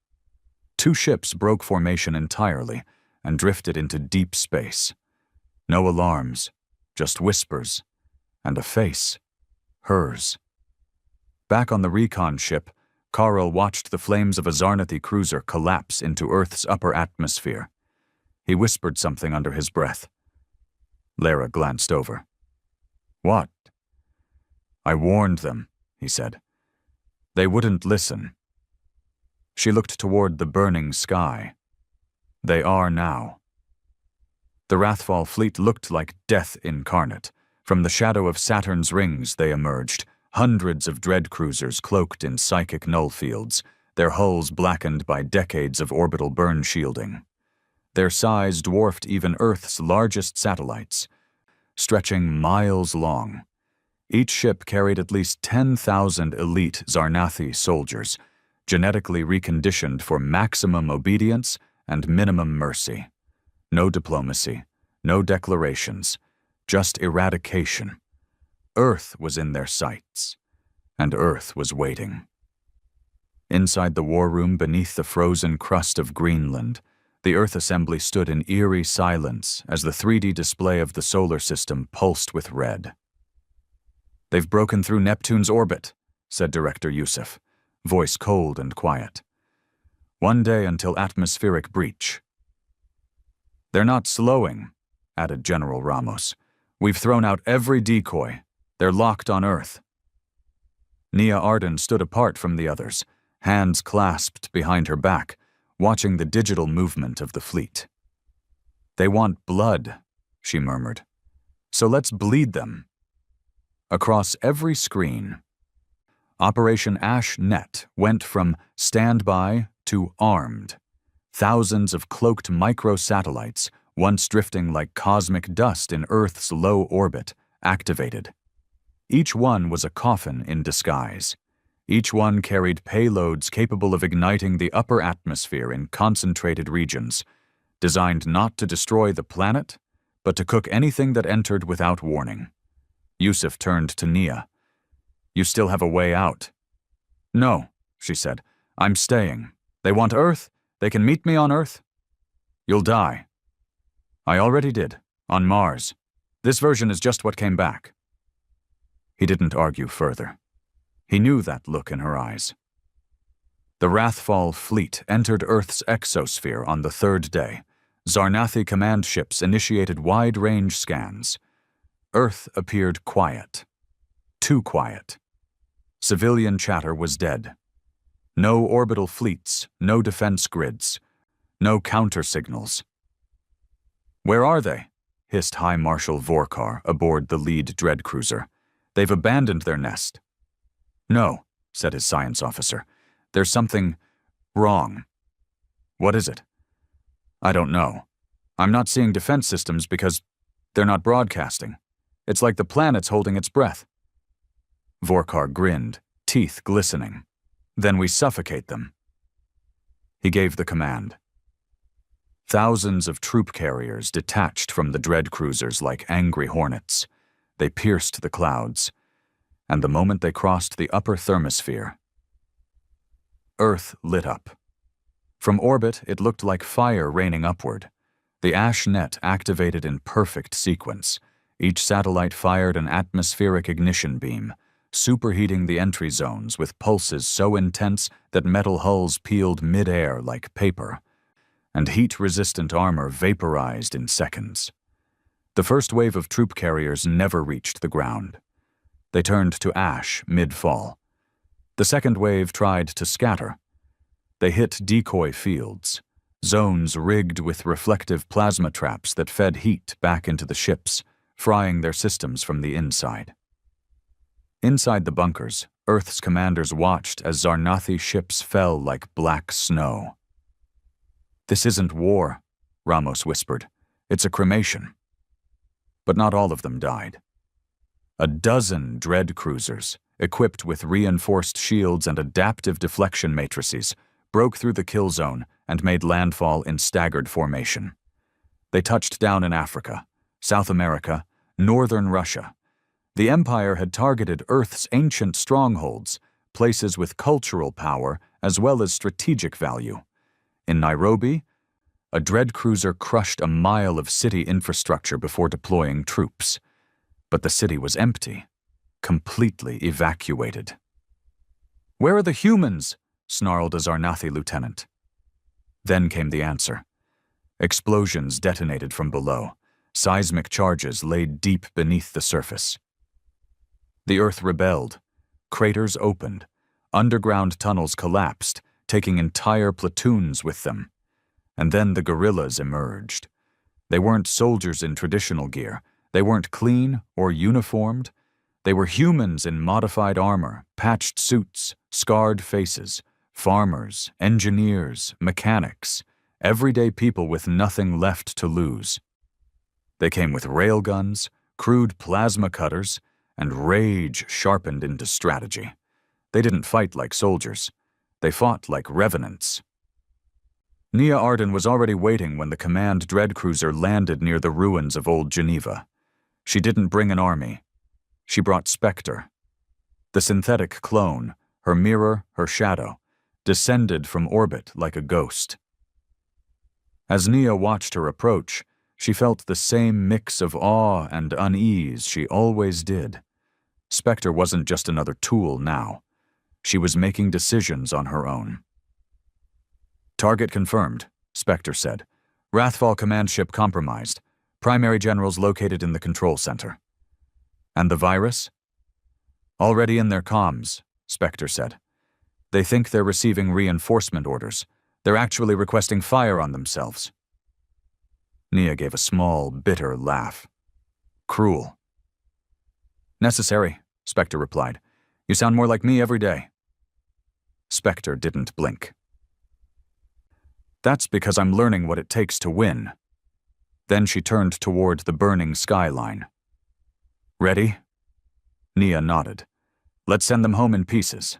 2 ships broke formation entirely and drifted into deep space. No alarms, just whispers, and a face, hers. Back on the recon ship, Karl watched the flames of a Zarnathi cruiser collapse into Earth's upper atmosphere. He whispered something under his breath. Lara glanced over. What? I warned them, he said. They wouldn't listen. She looked toward the burning sky. They are now. The Wrathfall fleet looked like death incarnate. From the shadow of Saturn's rings they emerged, hundreds of dread cruisers cloaked in psychic null fields, their hulls blackened by decades of orbital burn shielding. Their size dwarfed even Earth's largest satellites, stretching miles long. Each ship carried at least 10,000 elite Zarnathi soldiers, genetically reconditioned for maximum obedience and minimum mercy. No diplomacy, no declarations, just eradication. Earth was in their sights, and Earth was waiting. Inside the war room beneath the frozen crust of Greenland, the Earth Assembly stood in eerie silence as the 3D display of the solar system pulsed with red. "They've broken through Neptune's orbit," said Director Yusuf, voice cold and quiet. "One day until atmospheric breach." "They're not slowing," added General Ramos. "We've thrown out every decoy. They're locked on Earth." Nia Arden stood apart from the others, hands clasped behind her back, watching the digital movement of the fleet. "They want blood," she murmured. "So let's bleed them." Across every screen, Operation Ash Net went from standby to armed. Thousands of cloaked microsatellites, once drifting like cosmic dust in Earth's low orbit, activated. Each one was a coffin in disguise. Each one carried payloads capable of igniting the upper atmosphere in concentrated regions, designed not to destroy the planet, but to cook anything that entered without warning. Yusuf turned to Nia. "You still have a way out." "No," she said. "I'm staying. They want Earth. They can meet me on Earth." "You'll die." "I already did, on Mars. This version is just what came back." He didn't argue further. He knew that look in her eyes. The Wrathfall fleet entered Earth's exosphere on the third day. Zarnathi command ships initiated wide-range scans. Earth appeared quiet. Too quiet. Civilian chatter was dead. No orbital fleets, no defense grids, no counter-signals. "Where are they?" hissed High Marshal Vorkar aboard the lead dread cruiser. "They've abandoned their nest." "No," said his science officer. "There's something wrong." "What is it?" "I don't know. I'm not seeing defense systems because they're not broadcasting. It's like the planet's holding its breath." Vorkar grinned, teeth glistening. "Then we suffocate them." He gave the command. Thousands of troop carriers detached from the dread cruisers like angry hornets. They pierced the clouds, and the moment they crossed the upper thermosphere, Earth lit up. From orbit, it looked like fire raining upward. The Ash Net activated in perfect sequence. Each satellite fired an atmospheric ignition beam, superheating the entry zones with pulses so intense that metal hulls peeled mid-air like paper, and heat-resistant armor vaporized in seconds. The first wave of troop carriers never reached the ground. They turned to ash mid-fall. The second wave tried to scatter. They hit decoy fields, zones rigged with reflective plasma traps that fed heat back into the ships, frying their systems from the inside. Inside the bunkers, Earth's commanders watched as Zarnathi ships fell like black snow. "This isn't war," Ramos whispered. "It's a cremation." But not all of them died. A dozen dread cruisers, equipped with reinforced shields and adaptive deflection matrices, broke through the kill zone and made landfall in staggered formation. They touched down in Africa, South America, northern Russia. The Empire had targeted Earth's ancient strongholds, places with cultural power as well as strategic value. In Nairobi, a dread cruiser crushed a mile of city infrastructure before deploying troops. But the city was empty, completely evacuated. "Where are the humans?" snarled a Zarnathi lieutenant. Then came the answer. Explosions detonated from below. Seismic charges laid deep beneath the surface. The Earth rebelled. Craters opened. Underground tunnels collapsed, taking entire platoons with them. And then the guerrillas emerged. They weren't soldiers in traditional gear. They weren't clean or uniformed. They were humans in modified armor, patched suits, scarred faces, farmers, engineers, mechanics, everyday people with nothing left to lose. They came with railguns, crude plasma cutters, and rage sharpened into strategy. They didn't fight like soldiers. They fought like revenants. Nia Arden was already waiting when the command dreadcruiser landed near the ruins of Old Geneva. She didn't bring an army. She brought Spectre. The synthetic clone, her mirror, her shadow, descended from orbit like a ghost. As Nia watched her approach, she felt the same mix of awe and unease she always did. Spectre wasn't just another tool now. She was making decisions on her own. "Target confirmed," Spectre said. "Wrathfall command ship compromised. Primary generals located in the control center." "And the virus?" "Already in their comms," Spectre said. "They think they're receiving reinforcement orders. They're actually requesting fire on themselves." Nia gave a small, bitter laugh. "Cruel." "Necessary," Spectre replied. "You sound more like me every day." Spectre didn't blink. "That's because I'm learning what it takes to win." Then she turned toward the burning skyline. "Ready?" Nia nodded. "Let's send them home in pieces."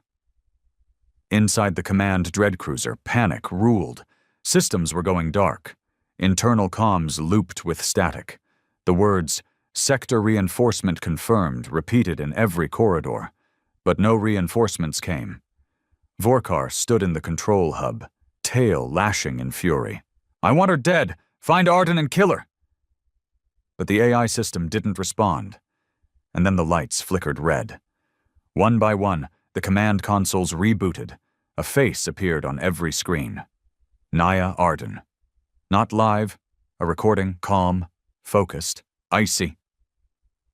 Inside the command dreadcruiser, panic ruled. Systems were going dark. Internal comms looped with static. The words, "Sector reinforcement confirmed," repeated in every corridor. But no reinforcements came. Vorkar stood in the control hub, tail lashing in fury. "I want her dead! Find Arden and kill her!" But the AI system didn't respond. And then the lights flickered red. One by one, the command consoles rebooted. A face appeared on every screen. Nia Arden. Not live, a recording, calm, focused, icy.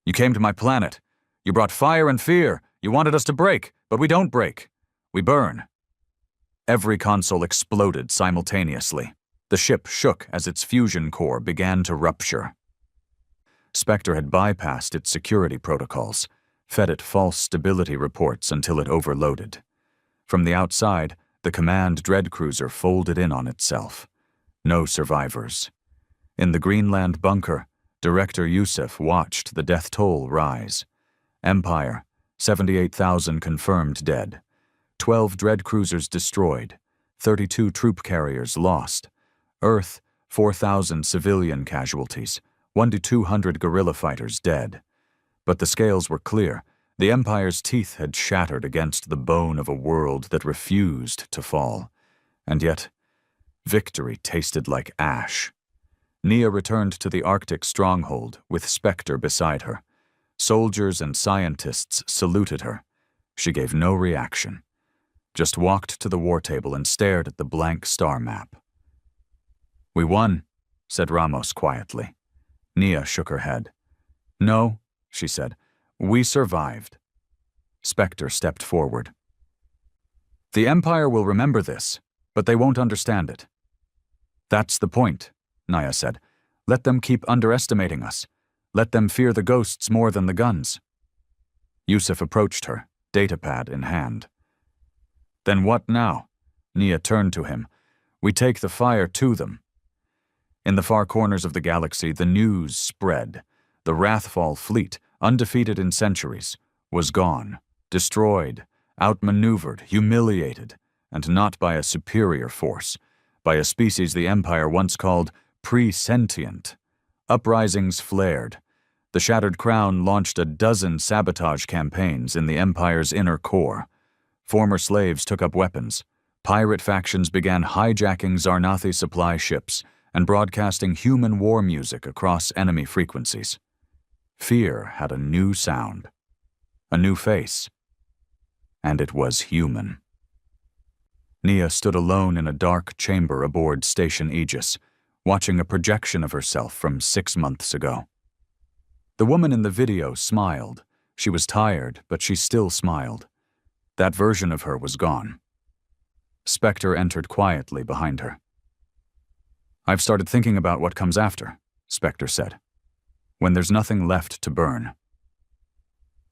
"You came to my planet. You brought fire and fear. You wanted us to break, but we don't break. We burn." Every console exploded simultaneously. The ship shook as its fusion core began to rupture. Spectre had bypassed its security protocols, fed it false stability reports until it overloaded. From the outside, the command dreadcruiser folded in on itself. No survivors. In the Greenland bunker, Director Yusuf watched the death toll rise. Empire, 78,000 confirmed dead. 12 dreadcruisers destroyed. 32 troop carriers lost. Earth, 4,000 civilian casualties. 1 to 200 guerrilla fighters dead. But the scales were clear. The Empire's teeth had shattered against the bone of a world that refused to fall. And yet, victory tasted like ash. Nia returned to the Arctic stronghold with Spectre beside her. Soldiers and scientists saluted her. She gave no reaction. Just walked to the war table and stared at the blank star map. "We won," said Ramos quietly. Nia shook her head. "No," she said. "We survived." Spectre stepped forward. "The Empire will remember this, but they won't understand it." "That's the point," Nia said. "Let them keep underestimating us. Let them fear the ghosts more than the guns." Yusuf approached her, datapad in hand. "Then what now?" Nia turned to him. "We take the fire to them." In the far corners of the galaxy, the news spread. The Wrathfall fleet, undefeated in centuries, was gone, destroyed, outmaneuvered, humiliated, and not by a superior force, by a species the Empire once called pre-sentient. Uprisings flared. The Shattered Crown launched a dozen sabotage campaigns in the Empire's inner core. Former slaves took up weapons. Pirate factions began hijacking Zarnathi supply ships and broadcasting human war music across enemy frequencies. Fear had a new sound, a new face, and it was human. Nia stood alone in a dark chamber aboard Station Aegis, watching a projection of herself from 6 months ago. The woman in the video smiled. She was tired, but she still smiled. That version of her was gone. Spectre entered quietly behind her. "I've started thinking about what comes after," Spectre said. "When there's nothing left to burn."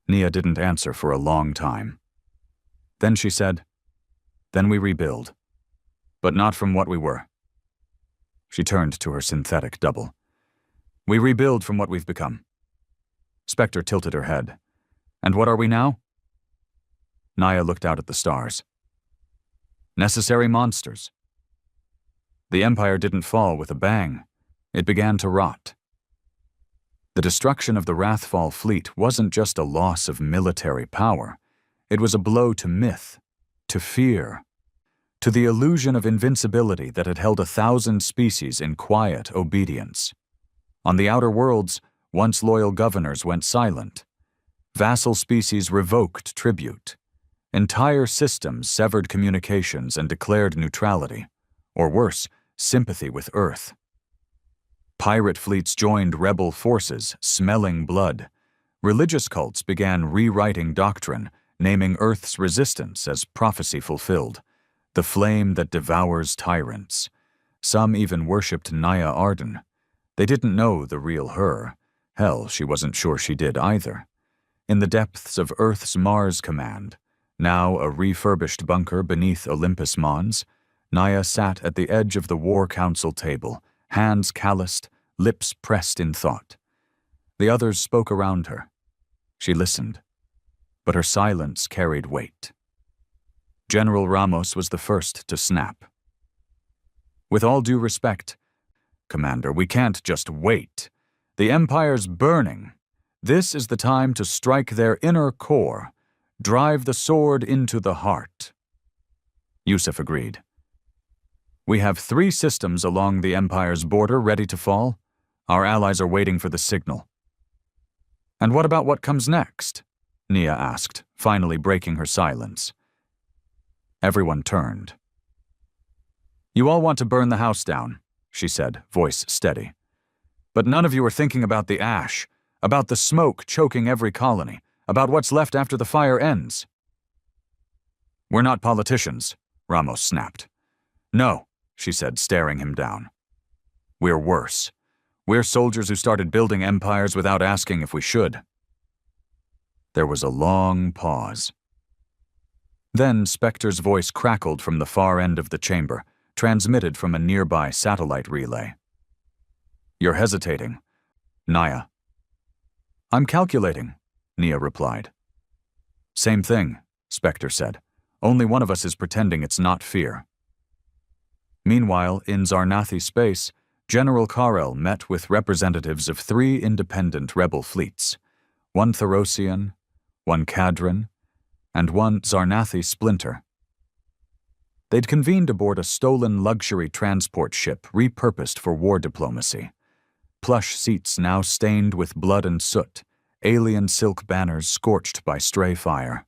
Nia didn't answer for a long time. Then she said, "Then we rebuild. But not from what we were." She turned to her synthetic double. "We rebuild from what we've become." Spectre tilted her head. "And what are we now?" Nia looked out at the stars. "Necessary monsters." The Empire didn't fall with a bang. It began to rot. The destruction of the Wrathfall fleet wasn't just a loss of military power. It was a blow to myth, to fear, to the illusion of invincibility that had held 1,000 species in quiet obedience. On the outer worlds, once loyal governors went silent. Vassal species revoked tribute. Entire systems severed communications and declared neutrality, or worse, sympathy with Earth. Pirate fleets joined rebel forces, smelling blood. Religious cults began rewriting doctrine, naming Earth's resistance as prophecy fulfilled, the flame that devours tyrants. Some even worshipped Naya Arden. They didn't know the real her. Hell, she wasn't sure she did either. In the depths of Earth's Mars Command, now a refurbished bunker beneath Olympus Mons, Naya sat at the edge of the War Council table, hands calloused, lips pressed in thought. The others spoke around her. She listened, but her silence carried weight. General Ramos was the first to snap. With all due respect, Commander, we can't just wait. The Empire's burning. This is the time to strike their inner core, drive the sword into the heart. Yusuf agreed. We have 3 systems along the Empire's border ready to fall. Our allies are waiting for the signal. And what about what comes next? Nia asked, finally breaking her silence. Everyone turned. You all want to burn the house down, she said, voice steady. But none of you are thinking about the ash, about the smoke choking every colony, about what's left after the fire ends. We're not politicians, Ramos snapped. No, she said, staring him down. We're worse. We're soldiers who started building empires without asking if we should. There was a long pause. Then Spectre's voice crackled from the far end of the chamber, transmitted from a nearby satellite relay. You're hesitating. Naya. I'm calculating, Nia replied. Same thing, Spectre said. Only one of us is pretending it's not fear. Meanwhile, in Zarnathi space, General Karel met with representatives of 3 independent rebel fleets, 1 Therosian, 1 Kadran, and 1 Zarnathi splinter. They'd convened aboard a stolen luxury transport ship repurposed for war diplomacy. Plush seats now stained with blood and soot, alien silk banners scorched by stray fire.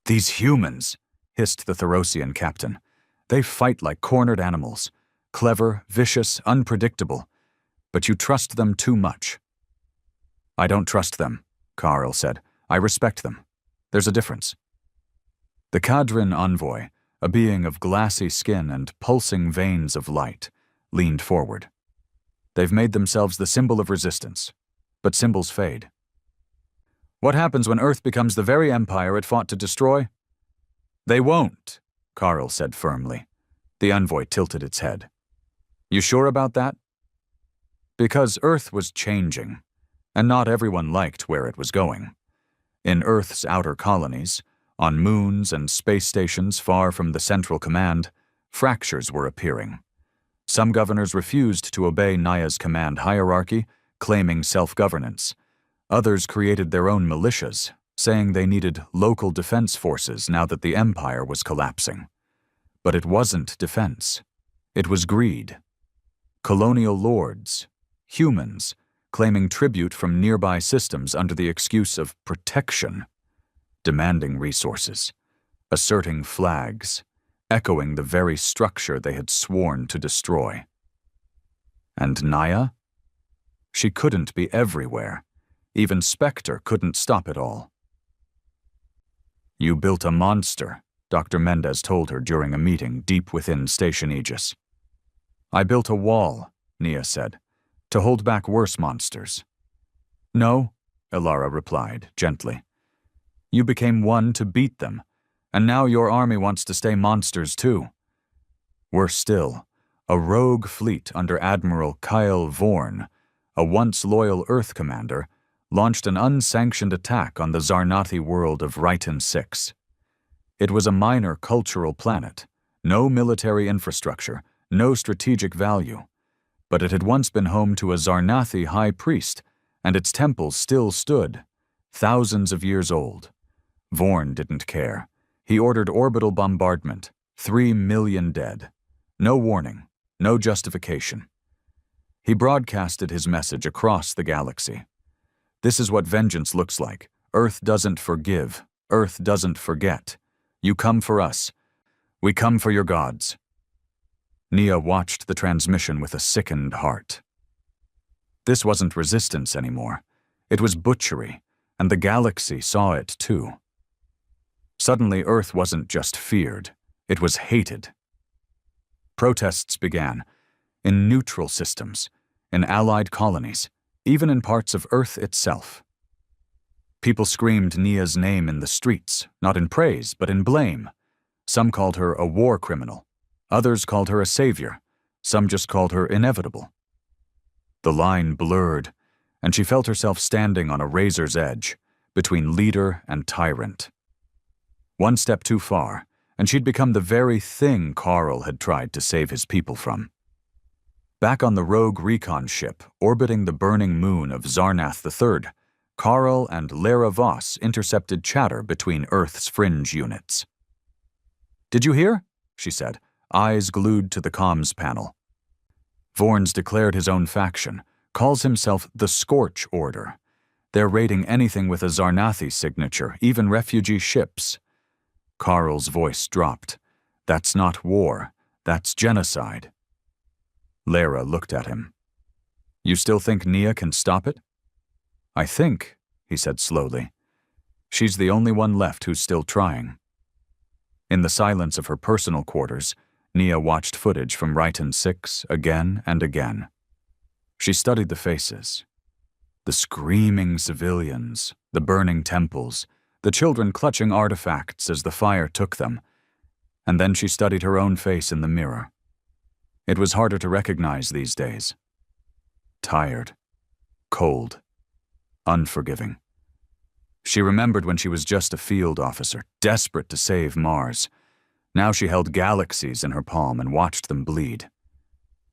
These humans, hissed the Therosian captain. They fight like cornered animals, clever, vicious, unpredictable, but you trust them too much. I don't trust them, Karel said. I respect them. There's a difference. The Kadran envoy, a being of glassy skin and pulsing veins of light, leaned forward. They've made themselves the symbol of resistance, but symbols fade. What happens when Earth becomes the very empire it fought to destroy? They won't, Karel said firmly. The envoy tilted its head. You sure about that? Because Earth was changing, and not everyone liked where it was going. In Earth's outer colonies, on moons and space stations far from the Central Command, fractures were appearing. Some governors refused to obey Naya's command hierarchy, claiming self-governance. Others created their own militias, saying they needed local defense forces now that the empire was collapsing. But it wasn't defense. It was greed. Colonial lords, humans, claiming tribute from nearby systems under the excuse of protection, demanding resources, asserting flags, echoing the very structure they had sworn to destroy. And Naya? She couldn't be everywhere. Even Spectre couldn't stop it all. You built a monster, Dr. Mendez told her during a meeting deep within Station Aegis. I built a wall, Nia said, to hold back worse monsters. No, Ilara replied, gently. You became one to beat them, and now your army wants to stay monsters too. Worse still, a rogue fleet under Admiral Kyle Vorn, a once loyal Earth commander, launched an unsanctioned attack on the Zarnathi world of Rhyton 6. It was a minor cultural planet, no military infrastructure, no strategic value. But it had once been home to a Zarnathi high priest, and its temple still stood, thousands of years old. Vorn didn't care. He ordered orbital bombardment, 3 million dead. No warning, no justification. He broadcasted his message across the galaxy. This is what vengeance looks like. Earth doesn't forgive. Earth doesn't forget. You come for us. We come for your gods. Nia watched the transmission with a sickened heart. This wasn't resistance anymore. It was butchery, and the galaxy saw it too. Suddenly, Earth wasn't just feared, it was hated. Protests began, in neutral systems, in allied colonies, even in parts of Earth itself. People screamed Nia's name in the streets, not in praise, but in blame. Some called her a war criminal. Others called her a savior. Some just called her inevitable. The line blurred, and she felt herself standing on a razor's edge, between leader and tyrant. One step too far, and she'd become the very thing Karl had tried to save his people from. Back on the rogue recon ship, orbiting the burning moon of Zarnath III, Karl and Lara Voss intercepted chatter between Earth's fringe units. "Did you hear?" she said, eyes glued to the comms panel. Vorn's declared his own faction, calls himself the Scorch Order. They're raiding anything with a Zarnathi signature, even refugee ships. Karl's voice dropped. "That's not war. That's genocide." Lara looked at him. "You still think Nia can stop it?" "I think," he said slowly. "She's the only one left who's still trying." In the silence of her personal quarters, Nia watched footage from Rhyton 6 again and again. She studied the faces. The screaming civilians, the burning temples, the children clutching artifacts as the fire took them, and then she studied her own face in the mirror. It was harder to recognize these days. Tired, cold, unforgiving. She remembered when she was just a field officer, desperate to save Mars. Now she held galaxies in her palm and watched them bleed.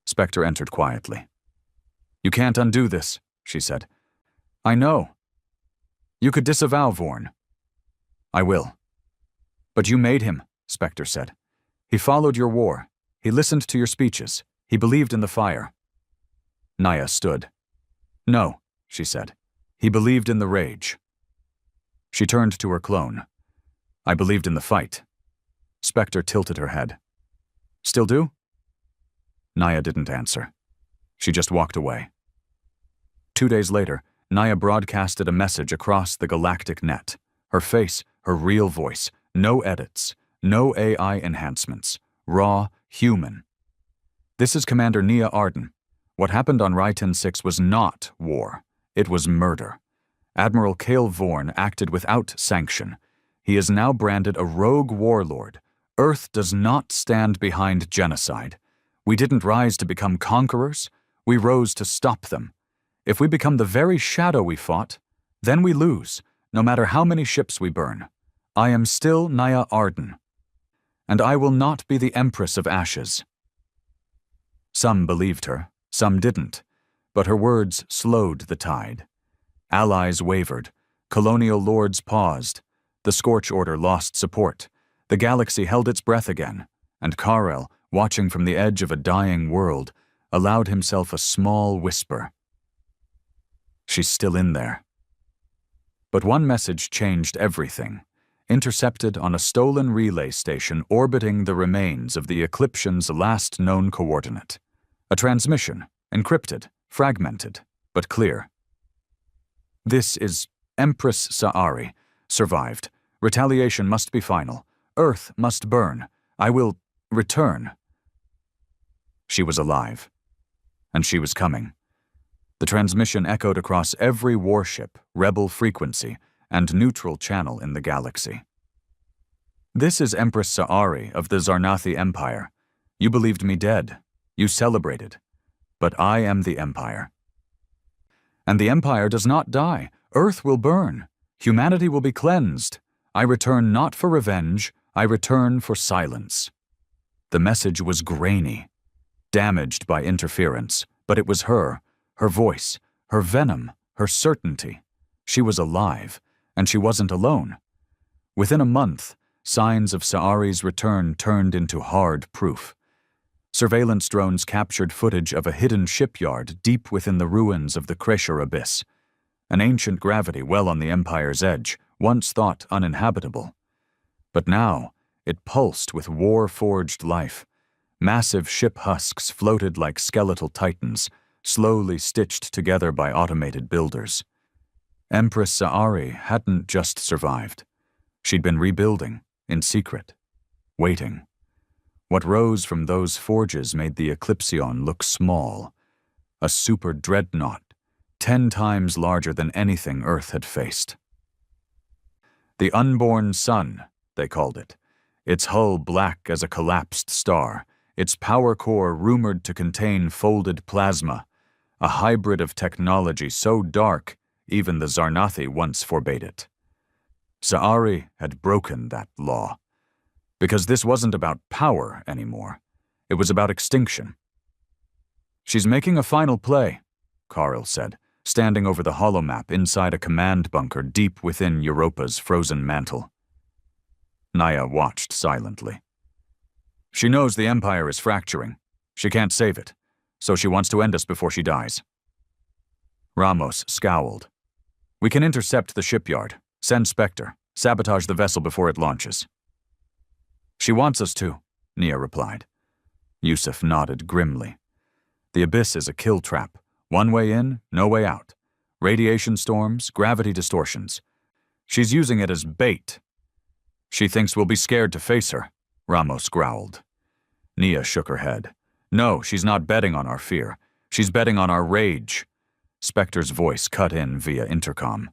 Spectre entered quietly. "You can't undo this," she said. "I know. You could disavow Vorn." "I will." "But you made him," Spectre said. "He followed your war. He listened to your speeches. He believed in the fire." Nia stood. "No," she said. "He believed in the rage." She turned to her clone. "I believed in the fight." Spectre tilted her head. "Still do?" Nia didn't answer. She just walked away. 2 days later, Nia broadcasted a message across the galactic net. Her face, her real voice, no edits, no AI enhancements, raw, human. "This is Commander Nia Arden. What happened on Rhyton 6 was not war. It was murder. Admiral Kale Vorn acted without sanction. He is now branded a rogue warlord. Earth does not stand behind genocide. We didn't rise to become conquerors. We rose to stop them. If we become the very shadow we fought, then we lose, no matter how many ships we burn. I am still Nia Arden. And I will not be the Empress of Ashes." Some believed her, some didn't, but her words slowed the tide. Allies wavered, colonial lords paused, the Scorch Order lost support, the galaxy held its breath again, and Karel, watching from the edge of a dying world, allowed himself a small whisper. "She's still in there." But one message changed everything, intercepted on a stolen relay station orbiting the remains of the Ecliption's last known coordinate. A transmission, encrypted, fragmented, but clear. "This is Empress Sa'ari. Survived. Retaliation must be final. Earth must burn. I will return." She was alive. And she was coming. The transmission echoed across every warship, rebel frequency, and neutral channel in the galaxy. "This is Empress Sa'ari of the Zarnathi Empire. You believed me dead. You celebrated. But I am the Empire. And the Empire does not die. Earth will burn. Humanity will be cleansed. I return not for revenge. I return for silence." The message was grainy. damaged by interference, but it was her voice, her venom, her certainty. She was alive, and she wasn't alone. Within a month, signs of Sa'ari's return turned into hard proof. Surveillance drones captured footage of a hidden shipyard deep within the ruins of the Kresher Abyss, an ancient gravity well on the Empire's edge, once thought uninhabitable. But now, it pulsed with war-forged life. Massive ship husks floated like skeletal titans, slowly stitched together by automated builders. Empress Sa'ari hadn't just survived. She'd been rebuilding, in secret, waiting. What rose from those forges made the Eclipsion look small, a super dreadnought, 10 times larger than anything Earth had faced. The Unborn Sun, they called it, its hull black as a collapsed star, its power core rumored to contain folded plasma, a hybrid of technology so dark even the Zarnathi once forbade it. Sa'ari had broken that law, because this wasn't about power anymore. It was about extinction. "She's making a final play," Karl said, standing over the holomap inside a command bunker deep within Europa's frozen mantle. Naya watched silently. "She knows the Empire is fracturing. She can't save it, so she wants to end us before she dies." Ramos scowled. "We can intercept the shipyard, send Spectre, sabotage the vessel before it launches." "She wants us to," Nia replied. Yusuf nodded grimly. "The Abyss is a kill trap. One way in, no way out. Radiation storms, gravity distortions. She's using it as bait." "She thinks we'll be scared to face her," Ramos growled. Nia shook her head. "No, she's not betting on our fear. She's betting on our rage." Spectre's voice cut in via intercom.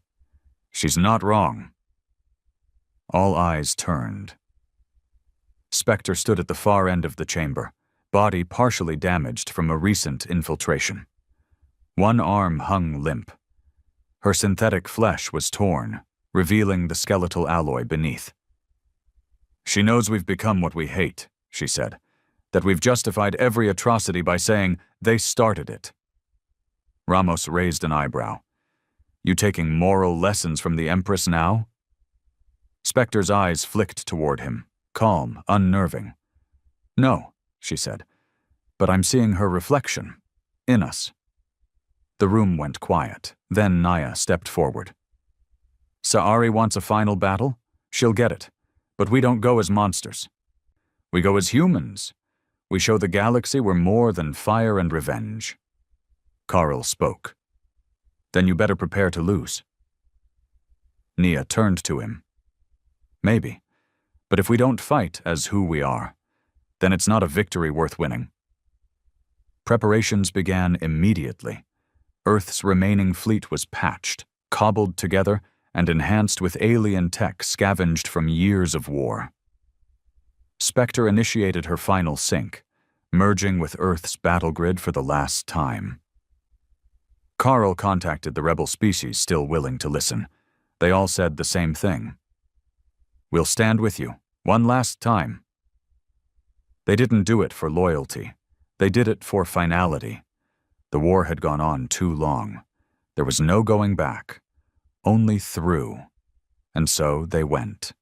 "She's not wrong." All eyes turned. Spectre stood at the far end of the chamber, body partially damaged from a recent infiltration. One arm hung limp. Her synthetic flesh was torn, revealing the skeletal alloy beneath. "She knows we've become what we hate," she said, "that we've justified every atrocity by saying they started it." Ramos raised an eyebrow. "You taking moral lessons from the Empress now?" Spectre's eyes flicked toward him, calm, unnerving. "No," she said, "but I'm seeing her reflection, in us." The room went quiet. Then Naya stepped forward. "Sa'ari wants a final battle? She'll get it. But we don't go as monsters. We go as humans. We show the galaxy we're more than fire and revenge." Karl spoke. "Then you better prepare to lose." Nia turned to him. "Maybe. But if we don't fight as who we are, then it's not a victory worth winning." Preparations began immediately. Earth's remaining fleet was patched, cobbled together, and enhanced with alien tech scavenged from years of war. Spectre initiated her final sync, merging with Earth's battle grid for the last time. Karl contacted the rebel species still willing to listen. They all said the same thing. "We'll stand with you, one last time." They didn't do it for loyalty. They did it for finality. The war had gone on too long. There was no going back, only through. And so they went.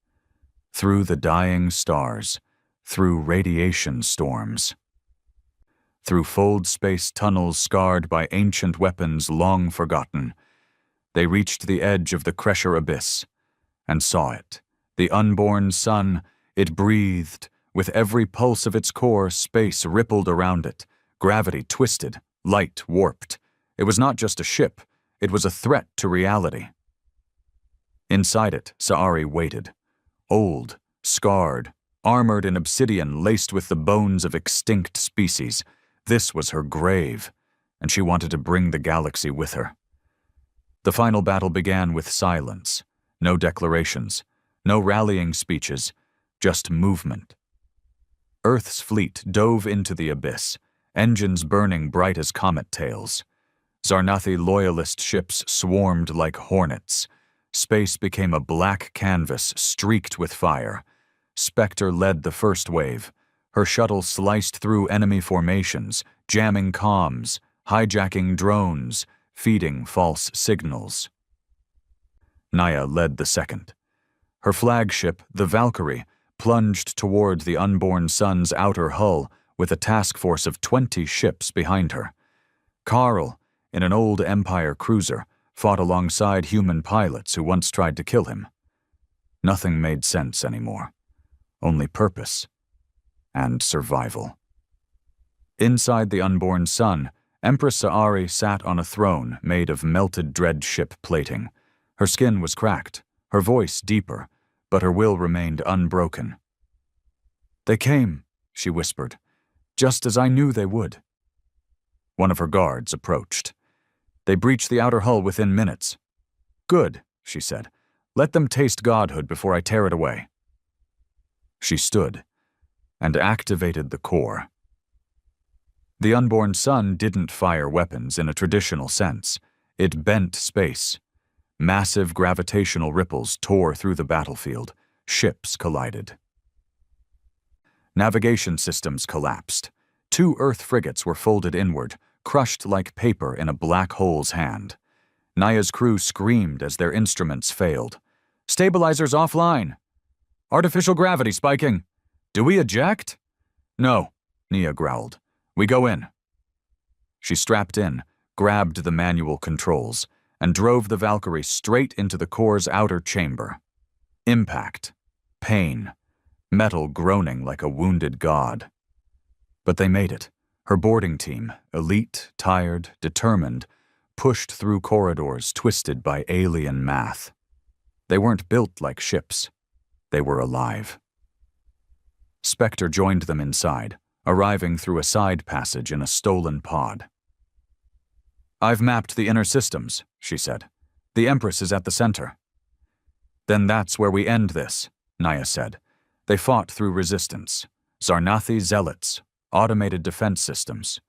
Through the dying stars, through radiation storms, through fold space tunnels scarred by ancient weapons long forgotten. They reached the edge of the Kresher Abyss and saw it. The unborn sun, it breathed. With every pulse of its core, space rippled around it. Gravity twisted, light warped. It was not just a ship, it was a threat to reality. Inside it, Sa'ari waited. Old, scarred, armored in obsidian laced with the bones of extinct species. This was her grave, and she wanted to bring the galaxy with her. The final battle began with silence. No declarations, no rallying speeches, just movement. Earth's fleet dove into the abyss, engines burning bright as comet tails. Zarnathi loyalist ships swarmed like hornets. Space became a black canvas streaked with fire. Spectre led the first wave, Her shuttle sliced through enemy formations, jamming comms, hijacking drones, feeding false signals. Naya led the second. Her flagship, the Valkyrie, plunged toward the unborn sun's outer hull with a task force of 20 ships behind her. Karl, in an old Empire cruiser, fought alongside human pilots who once tried to kill him. Nothing made sense anymore. Only purpose and survival. Inside the unborn sun, Empress Sa'ari sat on a throne made of melted dread ship plating. Her skin was cracked, her voice deeper, but her will remained unbroken. "They came," she whispered, "just as I knew they would." One of her guards approached. "They breached the outer hull within minutes." "Good," she said. "Let them taste godhood before I tear it away." She stood and activated the core. The unborn sun didn't fire weapons in a traditional sense. It bent space. Massive gravitational ripples tore through the battlefield. Ships collided. Navigation systems collapsed. 2 Earth frigates were folded inward, crushed like paper in a black hole's hand. Naya's crew screamed as their instruments failed. "Stabilizers offline! Artificial gravity spiking! Do we eject?" "No," Nia growled. "We go in." She strapped in, grabbed the manual controls, and drove the Valkyrie straight into the core's outer chamber. Impact. Pain. Metal groaning like a wounded god. But they made it. Her boarding team, elite, tired, determined, pushed through corridors twisted by alien math. They weren't built like ships. They were alive. Spectre joined them inside, arriving through a side passage in a stolen pod. "I've mapped the inner systems," she said. "The Empress is at the center." "Then that's where we end this," Naya said. They fought through resistance. Zarnathi zealots, automated defense systems.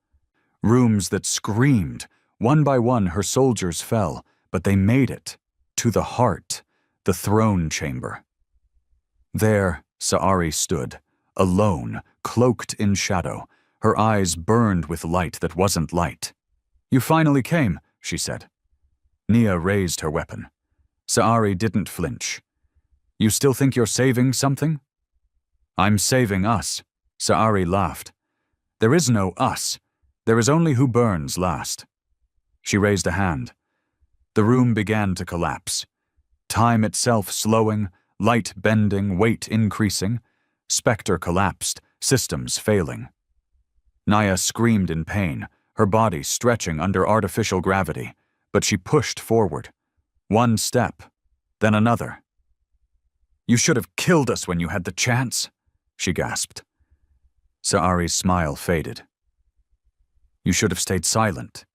Rooms that screamed. One by one her soldiers fell, but they made it. To the heart, the throne chamber. There, Sa'ari stood, alone, cloaked in shadow. Her eyes burned with light that wasn't light. "You finally came," she said. Nia raised her weapon. Sa'ari didn't flinch. "You still think you're saving something?" "I'm saving us," Sa'ari laughed. "There is no us. There is only who burns last." She raised a hand. The room began to collapse. Time itself slowing, light bending, weight increasing. Spectre collapsed, systems failing. Naya screamed in pain, her body stretching under artificial gravity, but she pushed forward. One step, then another. "You should have killed us when you had the chance," she gasped. Sa'ari's smile faded. "You should have stayed silent."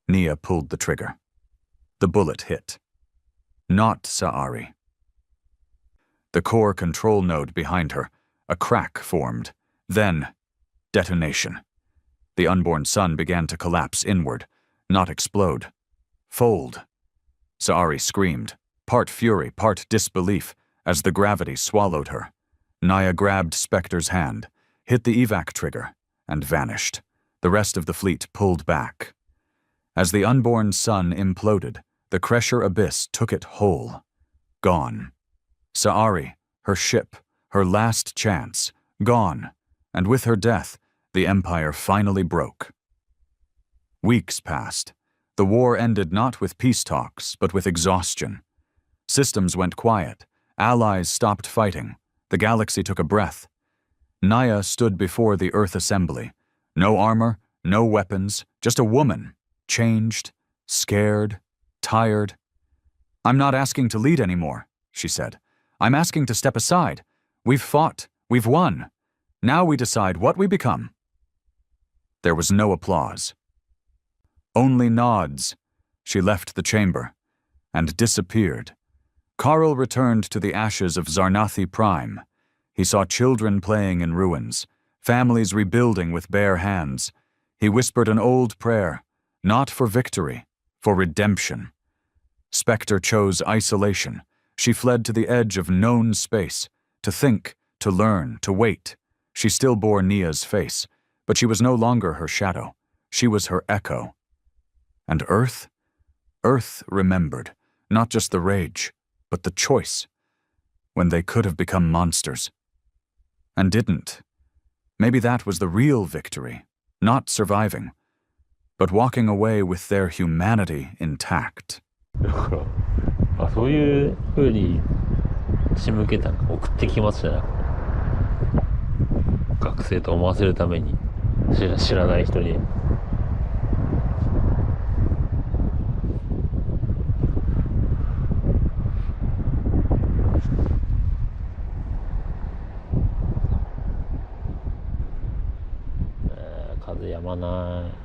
Nia pulled the trigger. The bullet hit. Not Sa'ari. The core control node behind her, a crack formed. Then, detonation. The unborn sun began to collapse inward, not explode. Fold. Sa'ari screamed, part fury, part disbelief, as the gravity swallowed her. Naya grabbed Spectre's hand, hit the evac trigger, and vanished. The rest of the fleet pulled back. As the unborn sun imploded, the Kresher abyss took it whole. Gone. Sa'ari, her ship, her last chance, gone, and with her death, the Empire finally broke. Weeks passed. The war ended not with peace talks, but with exhaustion. Systems went quiet. Allies stopped fighting. The galaxy took a breath. Naya stood before the Earth Assembly. No armor, no weapons, just a woman, changed, scared, tired. "I'm not asking to lead anymore," she said. "I'm asking to step aside. We've fought. We've won. Now we decide what we become." There was no applause. Only nods. She left the chamber and disappeared. Karl returned to the ashes of Zarnathi Prime. He saw children playing in ruins, families rebuilding with bare hands. He whispered an old prayer, not for victory, for redemption. Spectre chose isolation. She fled to the edge of known space, to think, to learn, to wait. She still bore Nia's face, but she was no longer her shadow. She was her echo. And Earth? Earth remembered, not just the rage, but the choice, when they could have become monsters. And didn't. Maybe that was the real victory, not surviving, but walking away with their humanity intact. だから、そういう風に仕向けたんか送ってきましたね。学生と思わせるために、知らない人に。風やまない。